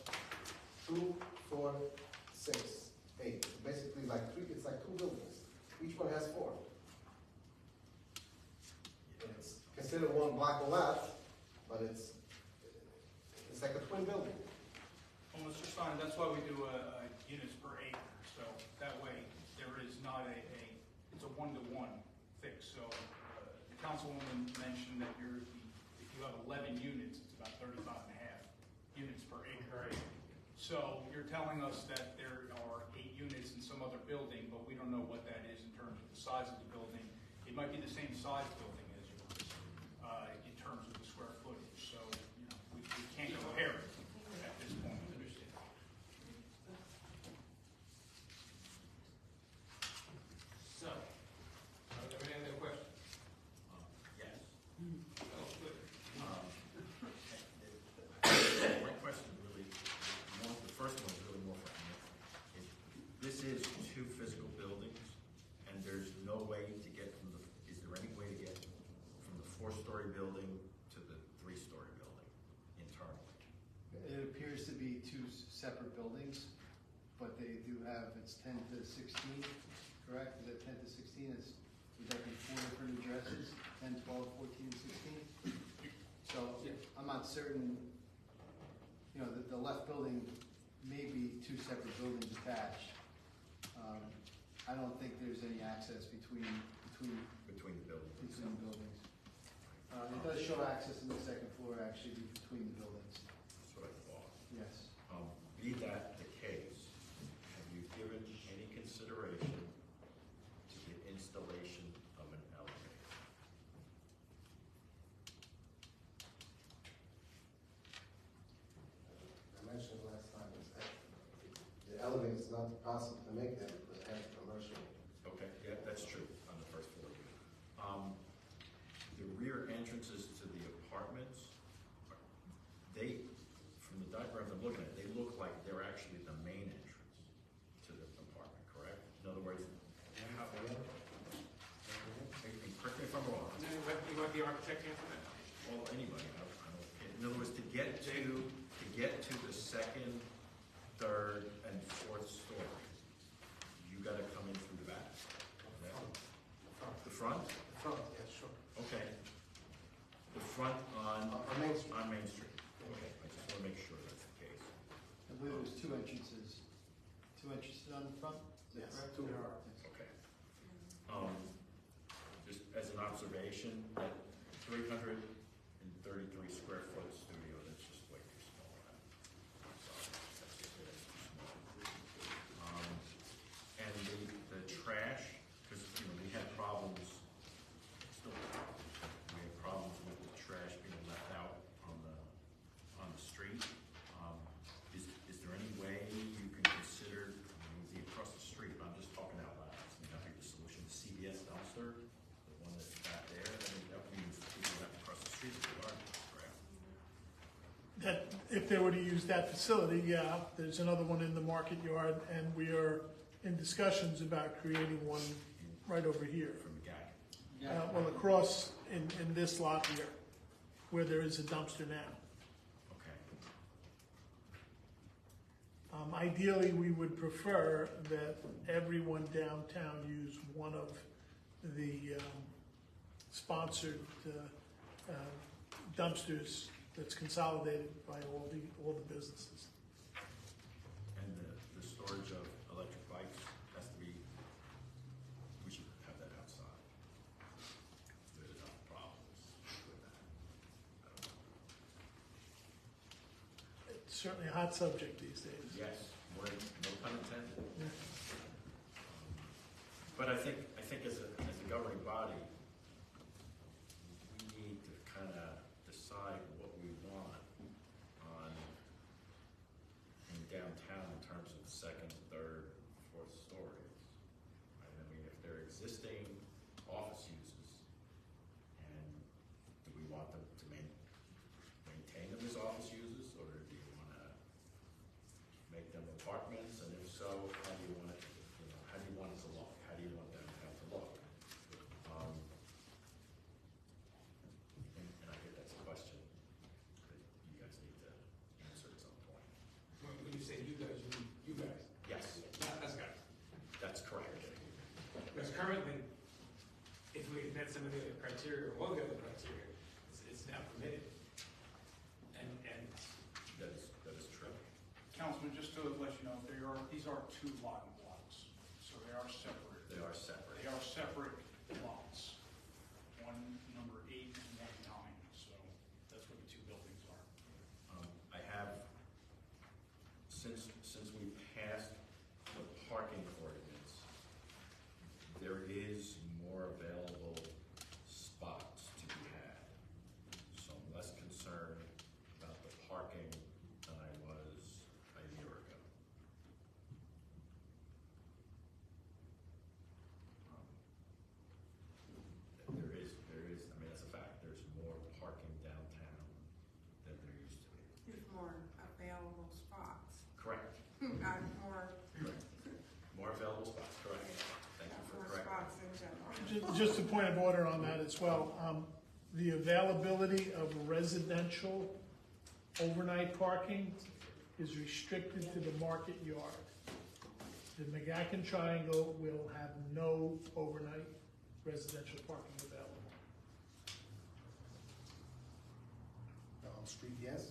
2, 4, 6, 8. So basically like 3, it's like 2 buildings. Each one has 4. And it's considered one block a lot, but it's like a twin building. Well, Mr. Stein, that's why we do a unit one-to-one fixed. So the councilwoman mentioned that if you have 11 units, it's about 35 and a half units per acre. So you're telling us that there are 8 units in some other building, but we don't know what that is in terms of the size of the building. It might be the same size building as yours in terms of the square footage. So we can't compare it at this point. So, are there any other questions? Yes. Oh, good. My question really, the first one is really more for Anna. This is 2 physical buildings, and there's no way to get is there any way to get from the 4-story building to the 3-story building internally? It appears to be 2 separate buildings, but they do have, it's 10 to 16, correct? Is that 10 to 16? Would that be 4 different addresses, 10, 12, 14, 16? So I'm not certain, the left building may be 2 separate buildings attached. I don't think there's any access between the buildings. It does show access in the second floor, actually, between the buildings. That's what I thought. Yes. Be that the case, have you given any consideration to the installation of an elevator? I mentioned last time, the elevator is not possible to make that because it has commercial. Okay, yeah, that's true on the first floor. The rear entrances to the apartments, from the diagrams I'm looking at, they look like they're actually the main entrance to the apartment, correct? In other words, correct me if I'm wrong. You want the architect to answer that? Well, anybody, I don't, in other words, to get to the second, third, and 4th story, you gotta come in through the back. The front? The front, yeah, sure. Okay. The front on Main Street. On Main Street. Okay, I just wanna make sure that's the case. I believe there's 2 entrances. 2 entrances on the front? Is that Yes, correct? 2 There are. Okay. Just as an observation, that 333 square foot studio, that's just way too small. I'm sorry, that's just way too small. And the trash, because we had problems, still, we had problems with the trash being left out on the street. Is there any way you can consider, the across the street, I'm just talking out loud, it's not the solution, the CBS dumpster, the one that's back there, that means people have to cross the street if they are, correct? That if they were to use that facility, yeah, there's another one in the market yard, and we are in discussions about creating one right over here. From the gag. Well, across in this lot here, where there is a dumpster now. Okay. Ideally, we would prefer that everyone downtown use one of the sponsored dumpsters that's consolidated by all the businesses. And the storage of electric bikes has to be, we should have that outside. There's enough problems with that. I don't know. It's certainly a hot subject these days. Yes, no pun intended. But I think as a governing body, we need to kind of decide what we want in downtown in terms of the second, third, 4th stories. Right? I mean, if they're existing office uses, and do we want them to maintain them as office uses, or do you want to make them apartments? And if so, how do you want it? How do you want it to look? How do you want downtown to look? And I think that's a question that you guys need to answer at some point. When you say you guys, you mean you guys? Yes, Not us guys. that's correct. Because currently, if we had met some of the other criteria, or all the other criteria, it's now permitted. And That is true. Councilman, just to let you know, these are 2 lot blocks, so they are separate. They are separate. They are separate available spots, correct? Thank you for More correcting. spots in general. Just a point of order on that as well. The availability of residential overnight parking is restricted to the market yard. The McGacken Triangle will have no overnight residential parking available. On the street, yes?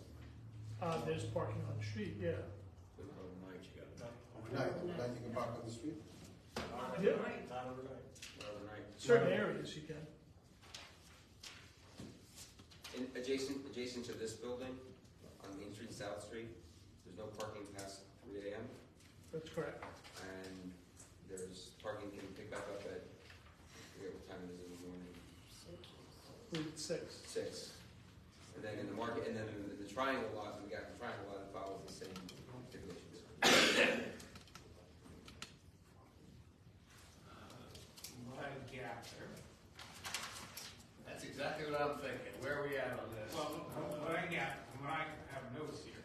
There's parking on the street, yeah. Overnight, you got Overnight you can park on the street? Yeah. Not overnight. overnight. Certain areas you can. Adjacent to this building, on Main Street, South Street, there's no parking past 3 AM. That's correct. And there's parking can pick back up at, I forget what time it is in the morning. It's 6. 6. And then in the market, and then in the triangle lot, we got the triangle lot that follows the same stipulations. What I gather, That's exactly what I'm thinking. Where are we at on this? well, what I gather, when I have notes here,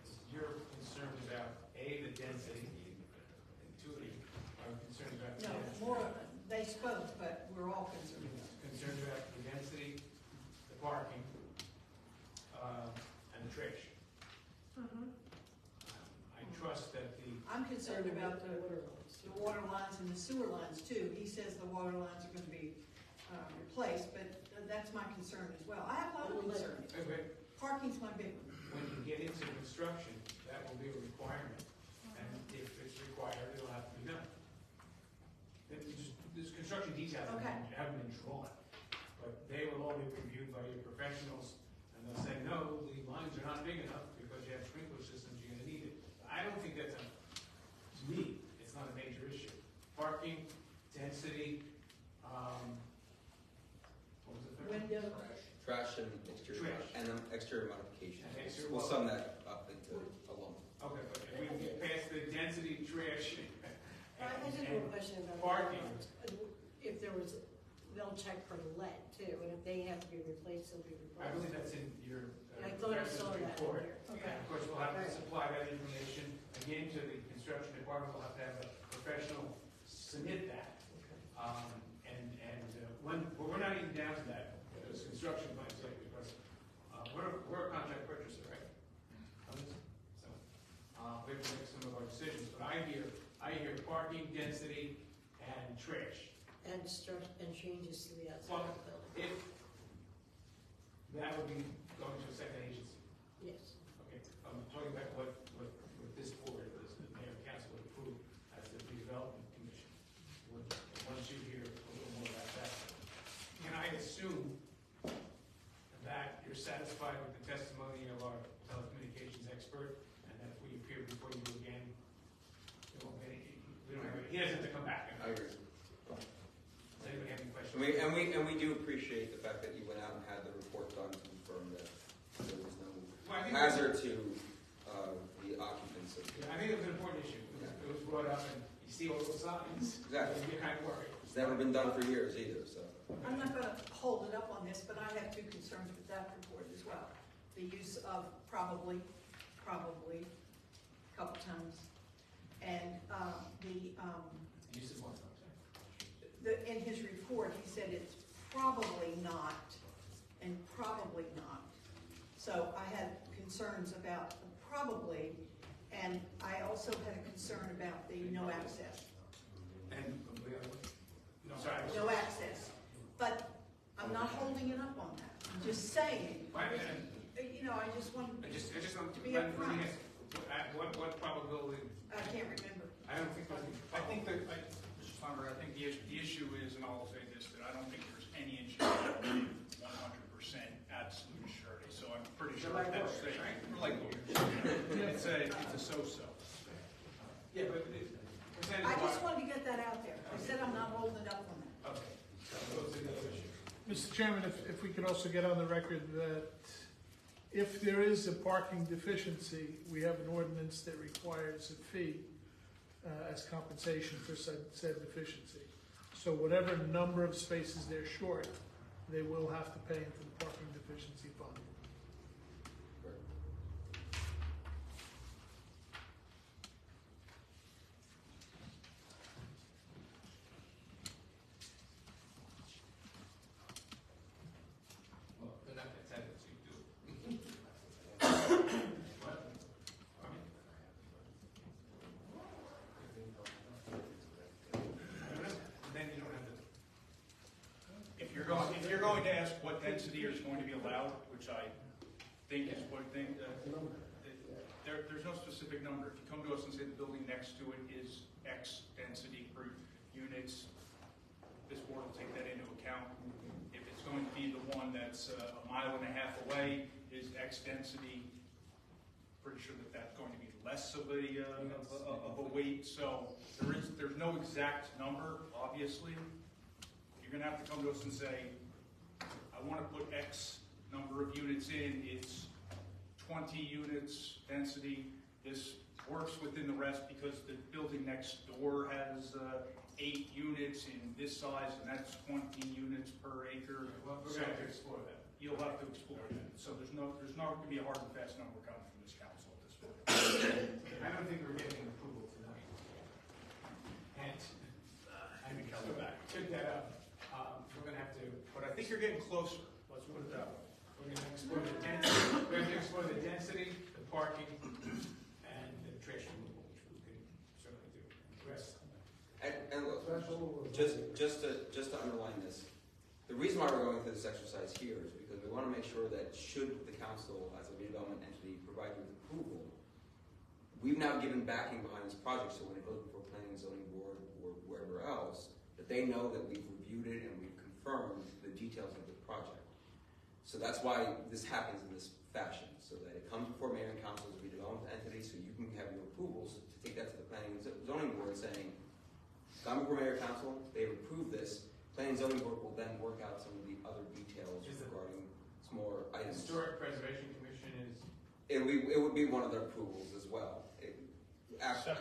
is you're concerned about, A, the density, and 2, are concerned about the No, density. more, they spoke, but we're all concerned. Concerned about the density, the parking, and the trash. I trust that the, I'm concerned about the water lines and the sewer lines too. He says the water lines are gonna be replaced, but that's my concern as well. I have a lot of concerns. okay, Parking's my big one. when you get into construction, that will be a requirement, and if it's required, it'll have to be done. There's construction details that Okay. haven't been drawn, but they will all be reviewed by your professionals, and they'll say, no, the lines are not big enough because you have sprinkler systems, you're gonna need it. I don't think that's to me, it's not a major issue. Parking, density, what was the third? Window. Trash and exterior, Trash. and exterior modifications. And exterior We'll sum that up into a lump. Okay, but if we can get past the density, trash, I just have a question about. parking. If there was, they'll check for lead too, and if they have to be replaced, they'll be I believe replaced. that's in your I thought I saw professor's that in report. here. Okay. And of course, we'll have to Right. supply that information again to the construction department, we'll have to have a professional submit that. Well, we're not even down to that, those construction plans yet, because, we're a contract purchaser, right? On this? So, we have to make some of our decisions, but I hear parking, density, and trash. And changes to the outside of the building. If, that would be going to a second agency. Yes. Okay, I'm talking about what this board, this mayor and council would approve as the redevelopment commission. Once you hear a little more about that. Can I assume that you're satisfied with the testimony of our telecommunications expert, and that if we appear before you again, he doesn't have to come back? I agree. Does anybody have any questions? And we do appreciate the fact that you went out and had the report done to confirm that there was no Well, I think hazard to the occupants of. Yeah, I think it was an important issue. It was brought up, and you see all those signs. Exactly. You're kind of worried. It's never been done for years either, so. I'm not gonna hold it up on this, but I have two concerns with that report as well. The use of probably, a couple times. And, Use of what, I'm sorry? in his report, he said it's probably not, and probably not. So I had concerns about the probably, and I also had a concern about the no access. And, no, sorry. No access. But I'm not holding it up on that. I'm just saying, Why, you know, I just want I just want to to be let me upfront. ask, what probability, I can't remember. I don't think, I think that, Mr. Farmer, I think the issue is, and I'll say this, that I don't think there's any issue with 100% absolute surety, so I'm pretty sure that's safe. Like lawyers. It's a so-so. Yeah, but I just wanted to get that out there. I said I'm not holding it up on that. Okay, so those are the other issues. Mr. Chairman, if we could also get on the record that if there is a parking deficiency, we have an ordinance that requires a fee as compensation for said deficiency. So whatever number of spaces they're short, they will have to pay into the parking deficiency fund. if you're going to ask what density is going to be allowed, which I think is what there's no specific number. If you come to us and say the building next to it is X density per units, this board will take that into account. If it's going to be the one that's a mile and a half away, is X density, pretty sure that that's going to be less of a weight. So there's no exact number, obviously. You're going to have to come to us and say, I want to put X number of units in. It's 20 units density. This works within the rest because the building next door has 8 units in this size, and that's 20 units per acre. Well, we're going to have to explore that. You'll have to explore that. So there's not going to be a hard and fast number coming from this council at this point. I don't think we're getting approval tonight. And I mean, coming back, took that up. We're going to have to, but I think you're getting closer. Let's put it that way. We're going to explore the density. We're going to explore the density, the parking, and the trash removal, which we can certainly do. The rest. And look, just to underline this, the reason why we're going through this exercise here is because we want to make sure that should the council, as a redevelopment entity, provide you with approval, we've now given backing behind this project, so when it goes before planning and zoning board or wherever else, that they know that we've reviewed it and we've confirmed the details of the project. So that's why this happens in this fashion, so that it comes before mayor and council as a redevelopment entity, so you can have your approvals to take that to the planning and zoning board saying, gone before mayor and council, they've approved this, planning and zoning board will then work out some of the other details regarding some more items. Historic Preservation Commission is... It would be one of their approvals as well. After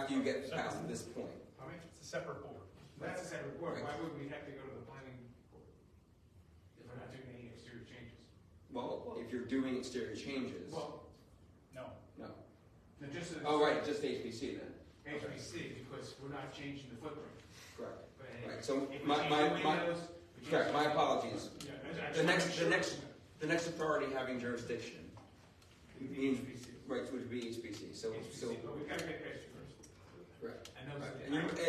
you get past this point. I mean, it's a separate board. That's a separate board. Right. Why would we have to go to the planning board if we're not doing any exterior changes? Well, if you're doing exterior changes. Well, no. No. No, just right, just HPC then. HPC, because we're not changing the footprint. Correct. But Right. So if we my change the windows, we change correct. My the- apologies. Yeah, The next authority having jurisdiction means right would be HPC. So but we gotta get past you first. right. And those Right.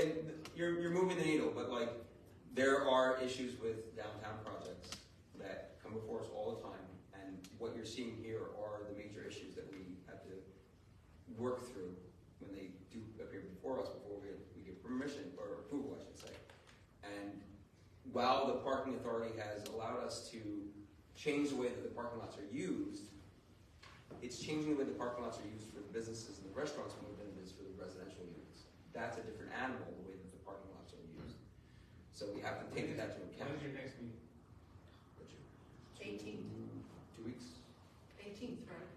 And you're moving the needle, but like there are issues with downtown projects that come before us all the time, and what you're seeing here are the major issues that we have to work through when they do appear before us before we give permission or approval, I should say. And while the parking authority has allowed us to change the way that the parking lots are used, it's changing the way the parking lots are used for the businesses and the restaurants more than it is for the residential units. That's a different animal, the way that the parking lots are used. So we have to take that to account. When is your next meeting? 18th. 2 weeks? 18th, right?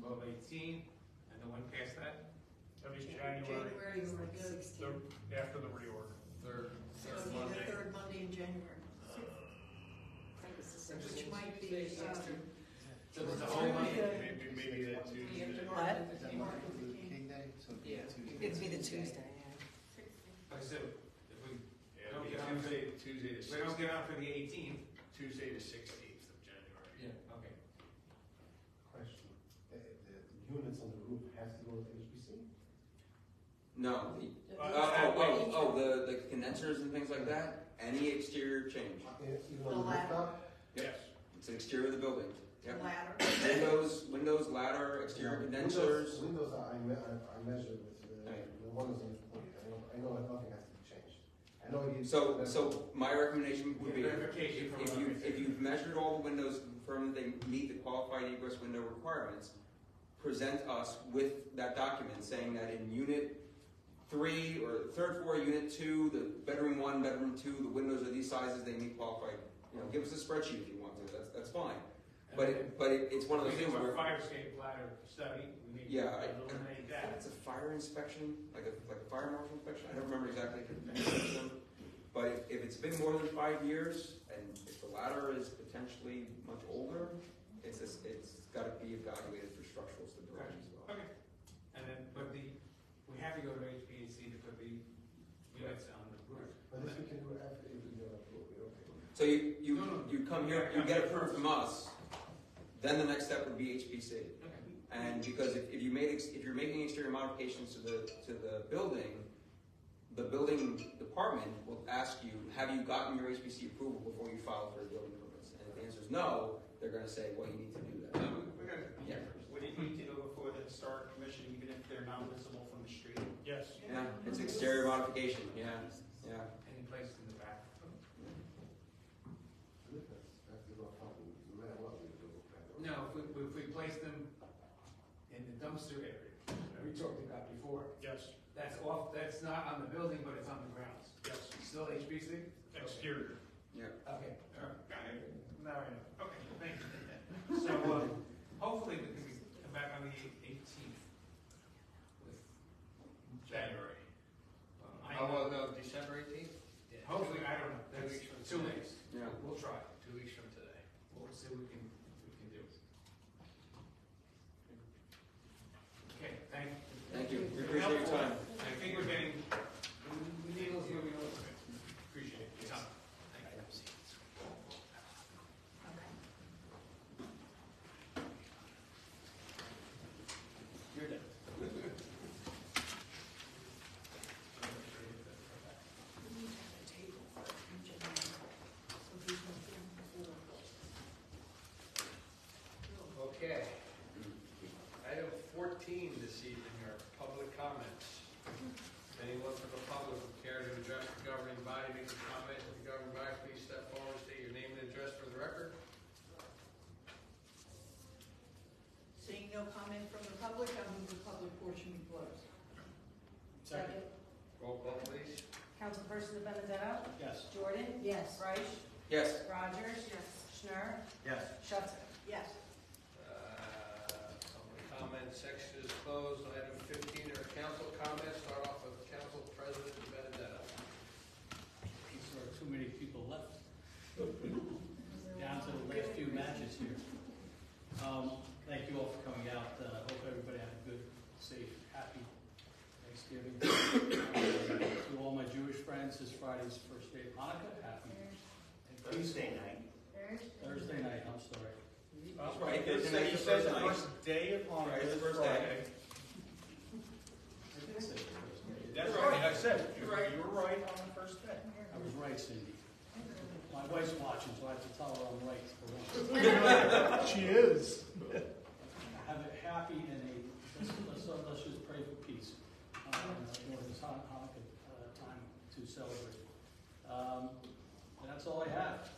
12/18, and the one past that? That was January. January 16th. After the reorg. So it'll be the third Monday in January. Which might be, So it's a whole month. Maybe that Tuesday. What? Is that Martin Luther King Day? So it'd be Tuesday. It'd be the Tuesday, So if we Yeah, don't it'll be get on for, Tuesday if the we don't 16th. get on for the 18th. Tuesday the 16th of January. Yeah, okay. Question, the units on the roof have to go with HPC? No. The condensers and things like that. Any exterior change. Even on the rooftop? Yes. It's the exterior of the building. Yep. ladder. Windows, ladder, exterior condensers. Windows, I measured with the ones on the point. I know that nothing has to be changed. I know you. So my recommendation would be, Verification from if you've measured all the windows, confirmed that they meet the qualified egress window requirements, present us with that document saying that in unit 3 or third floor, unit 2, the bedroom 1, bedroom 2, the windows are these sizes, they meet qualified. Give us a spreadsheet if you want to. That's fine. But it's one of those things We do where a fire escape ladder study. We need yeah, to eliminate that. it's a fire inspection, like a fire marshal inspection. I don't remember exactly. But if it's been more than 5 years, and if the ladder is potentially much older, it's got to be evaluated for structural stability as well. Okay. And then, we have to go to HVAC to put the units on the roof. But this we can do after if we get approved, okay? So you come here, you get approved from us, then the next step would be HPC. And because if you're making exterior modifications to the building, the building department will ask you, have you gotten your HPC approval before you file for the building permits? And if the answer is no, they're going to say, well, you need to do that. We're going to, Yeah. what do you need to go before the historic commission, even if they're not visible from the street? Yes. Yeah, it's exterior modification, yeah, yeah. Any place in the back? No, if we place them in the dumpster area, we talked about before. Yes. That's off, that's not on the building, but it's on the grounds. Yes. Still HPC? Exterior. Yeah. Okay, all right. Now I know. Okay, thank you. So, hopefully we can come back on the 18th with January. December 18th? Yeah, hopefully, I don't know. 2 weeks from 2 today. weeks. Yeah. We'll try. 2 weeks from today. We'll see what we can do. Okay, thank you. Thank you. We appreciate your time. I think we're getting, the needle's moving a little bit. Appreciate your time. Thank you. You're done. Okay. Item 14 this evening are public comments. Anyone from the public who care to address the governing body, make a comment to the governing body, please step forward, state your name and address for the record. Seeing no comment from the public, I move the public portion be closed. Second. Roll call, please. Councilperson Benedetto? Yes. Jordan? Yes. Reich? Yes. Rogers? Yes. Schnurr? Yes. Schuster? Yes. Public comment section is closed. Item 15 are council comments. Start off with Council President Benedetto. There are too many people left. Down to the last few matches here. Thank you all for coming out. Hope everybody had a good, safe, happy Thanksgiving. To all my Jewish friends, this Friday's first day of Hanukkah. Happy and Thursday night. Thursday night, I'm sorry. That's right. You said the first day of Hanukkah. Right, it's the first Friday. day. I did say Thursday. That's right, I said, you're right, you were right on the first day. I was right, Cindy. My wife's watching, so I have to tell her I'm right for once. She is. Have a happy and let's just pray for peace during this Hanukkah time to celebrate. And that's all I have.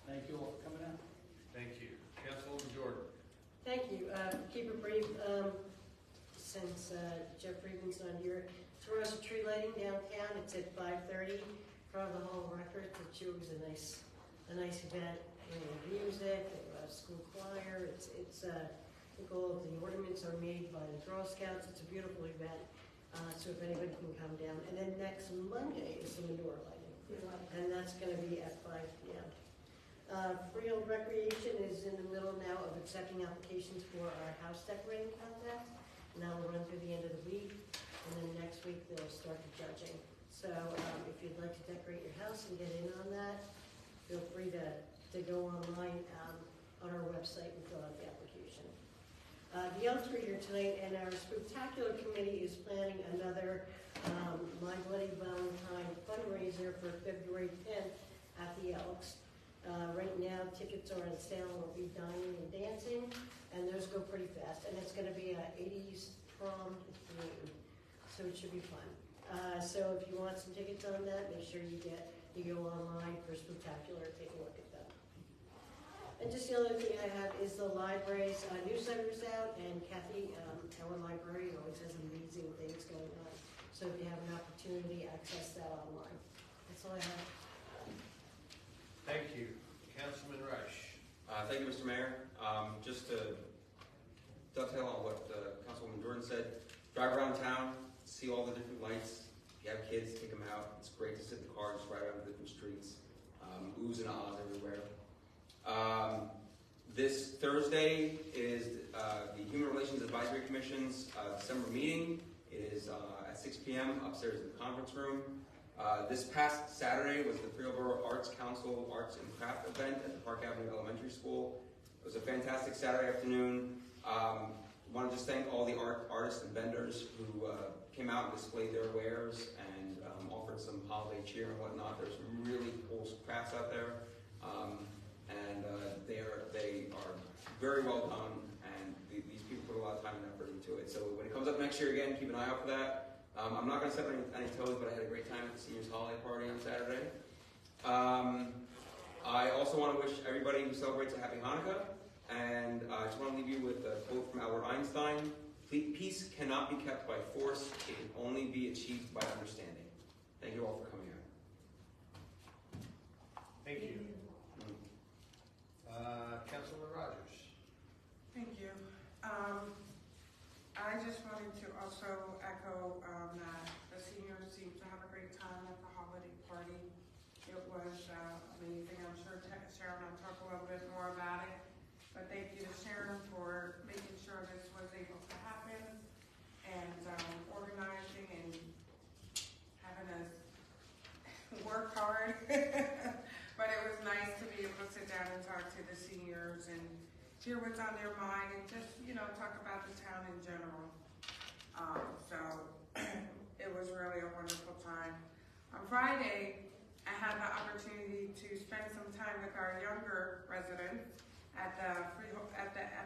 Thank you all for coming out. Thank you. Councilwoman Jordan. Thank you. Keep it brief, since Jeff Friedman's not here. Toronto tree lighting downtown, it's at 5:30. Front of the Hall of Records. It sure was a nice event. We have music, we have a school choir. I think all of the ornaments are made by the Girl Scouts. It's a beautiful event. So if anybody can come down. And then next Monday is the manure lighting. And that's going to be at 5 p.m. Freehold Recreation is in the middle now of accepting applications for our house decorating contest. And that will run through the end of the week. And then next week they'll start the judging. So if you'd like to decorate your house and get in on that, feel free to go online on our website and fill out the application. The Elks are here tonight, and our spectacular committee is planning another My Bloody Valentine fundraiser for February 10th at the Elks. Right now, tickets are on sale. We'll be dining and dancing, and those go pretty fast. And it's going to be an 80s prom theme, so it should be fun. So if you want some tickets on that, make sure you go online for Spectacular, take a look at them. And just the other thing I have is the library's newsletter's out, and Kathy, our librarian, always has amazing things going on. So if you have an opportunity, access that online. That's all I have. Thank you. Councilman Rush. Thank you, Mr. Mayor. Just to dovetail on what Councilwoman Jordan said, drive around town, see all the different lights. If you have kids, take them out. It's great to sit in the car, just ride around the different streets. Oohs and ahs everywhere. This Thursday is the Human Relations Advisory Commission's December meeting. It is at 6 p.m. upstairs in the conference room. This past Saturday was the Freehold Arts Council Arts and Craft event at the Park Avenue Elementary School. It was a fantastic Saturday afternoon. I want to just thank all the artists and vendors who came out and displayed their wares and offered some holiday cheer and whatnot. There's some really cool crafts out there, and they are very well done, and these people put a lot of time and effort into it. So when it comes up next year again, keep an eye out for that. I'm not going to step on any toes, but I had a great time at the seniors' holiday party on Saturday. I also want to wish everybody who celebrates a happy Hanukkah, and I just want to leave you with a quote from Albert Einstein: "Peace cannot be kept by force; it can only be achieved by understanding." Thank you all for coming out. Thank you. Councilman Rogers. Thank you. I just wanted to also echo that the seniors seemed to have a great time at the holiday party. It was amazing. I'm sure Sharon will talk a little bit more about it. But thank you to Sharon for making sure this was able to happen and organizing and having us work hard. But it was nice to be able to sit down and talk to the seniors and hear what's on their mind and just, talk about the town in general. So it was really a wonderful time. On Friday, I had the opportunity to spend some time with our younger residents at the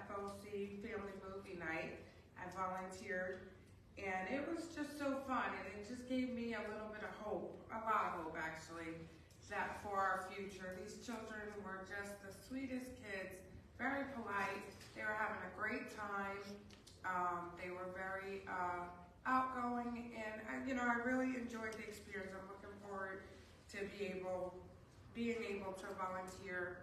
FOC Family Movie Night. I volunteered, and it was just so fun, and it just gave me a little bit of hope, a lot of hope actually, that for our future. These children were just the sweetest kids, very polite. They were having a great time. They were very outgoing, and I really enjoyed the experience. I'm looking forward to being able to volunteer,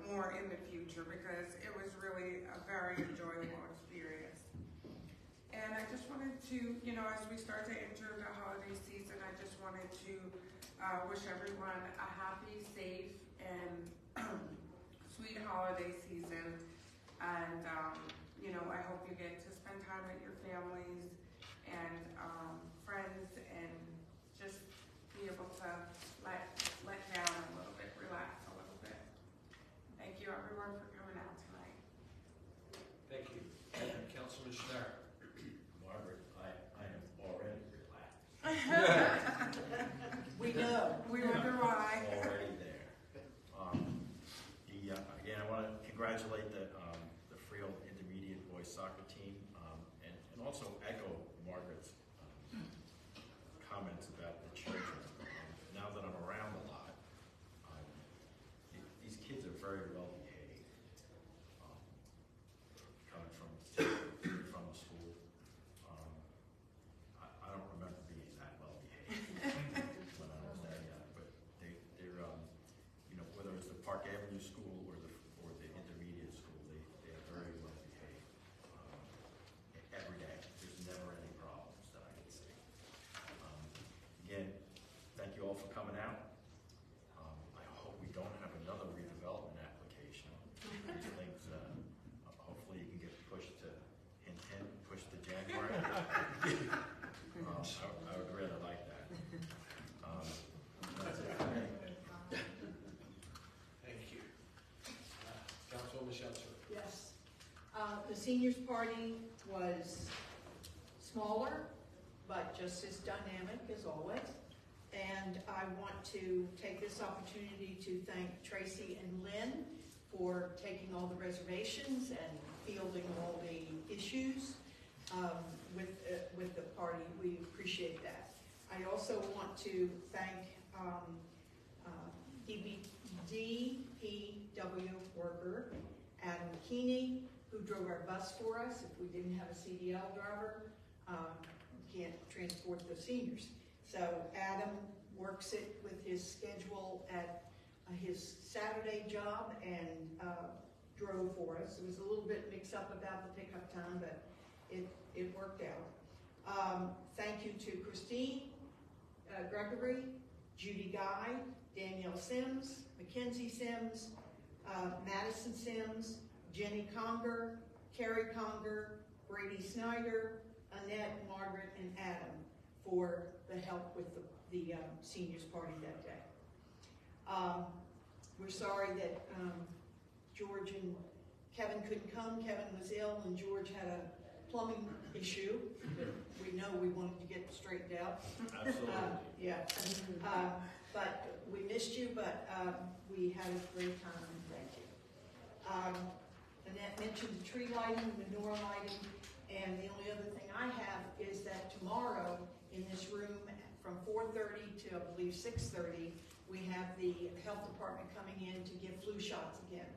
more in the future, because it was really a very enjoyable experience. And I just wanted to, as we start to enter the holiday season, I just wanted to wish everyone a happy, safe, and sweet holiday season. And, I hope you get to spend time with your families and friends and just be able to let down a little bit, relax a little bit. Thank you, everyone, for coming out tonight. Thank you. Councilman Schneider. Margaret, I am already relaxed. We know. We wonder why. Already there. Again, I want to congratulate the Freehold Intermediate Boys Soccer Team, and also echo Margaret's comments about the children. Now that I'm around a lot, these kids are very well behaved. Coming from the school, I don't remember being that well behaved when I was there yet, but they're whether it's the Park Avenue School or the intermediate school, they are very well behaved every day. There's never any problems that I can see. Again, thank you all for coming out. I hope we don't have another redevelopment application. These things, hopefully you can get pushed to January. I would really like that. That's it for me. Thank you. Councilwoman Shelter. Yes. The seniors' party was smaller, but just as dynamic as always. And I want to take this opportunity to thank Tracy and Lynn for taking all the reservations and fielding all the issues with the party. We appreciate that. I also want to thank DPW worker Adam Keeney, who drove our bus for us. If we didn't have a CDL driver, we can't transport the seniors. So Adam works it with his schedule at his Saturday job and drove for us. It was a little bit mixed up about the pickup time, but it worked out. Thank you to Christine Gregory, Judy Guy, Danielle Sims, Mackenzie Sims, Madison Sims, Jenny Conger, Carrie Conger, Brady Snyder, Annette, Margaret, and Adam for the help with the seniors party that day. We're sorry that George and Kevin couldn't come. Kevin was ill and George had a plumbing issue that we know we wanted to get straightened out. Absolutely. Yeah. But we missed you, but we had a great time, and thank you. Annette mentioned the tree lighting, menorah lighting, and the only other thing I have is that tomorrow in this room from 4:30 to I believe 6:30, we have the health department coming in to give flu shots again.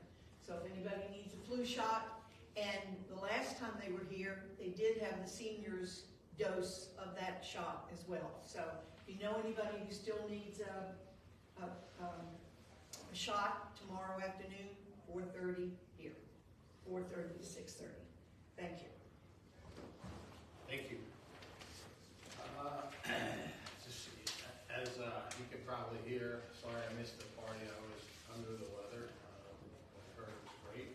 So if anybody needs a flu shot, and the last time they were here, they did have the seniors dose of that shot as well. So if you know anybody who still needs a shot tomorrow afternoon, 4:30 here, 4:30 to 6:30. Thank you. Thank you. Just see, as you can probably hear, sorry I missed the party. I was under the weather. I heard it was great.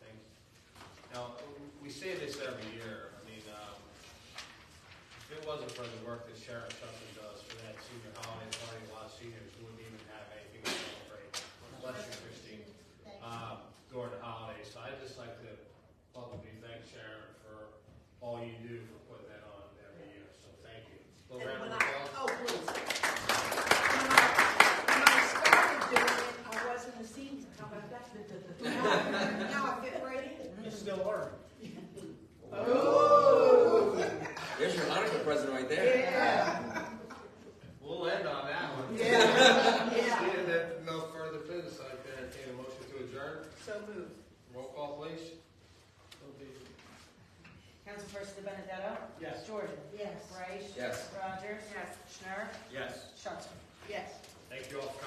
Thank you. Now, we say this every year. I mean, if it wasn't for the work that Sheriff Shuffin does for that senior holiday party, a lot of seniors wouldn't even have anything to celebrate. Bless you, Christine. During the holidays. So I'd just like to publicly thank Sharon for all you do for putting that on every year. So thank you. Little round of applause. Oh, please. When I started doing it, I wasn't a senior. How about that? Now I fit right in. You still are. Oh. There's your Hanukkah present right there. Yeah. We'll end on that one. Yeah. Seeing that no further business, I can entertain a motion to adjourn. So moved. Roll call, please. Councilperson Benedetto? Yes. Jordan? Yes. Reich? Yes. Rogers? Yes. Schnurr? Yes. Schuster? Yes. Thank you all for coming.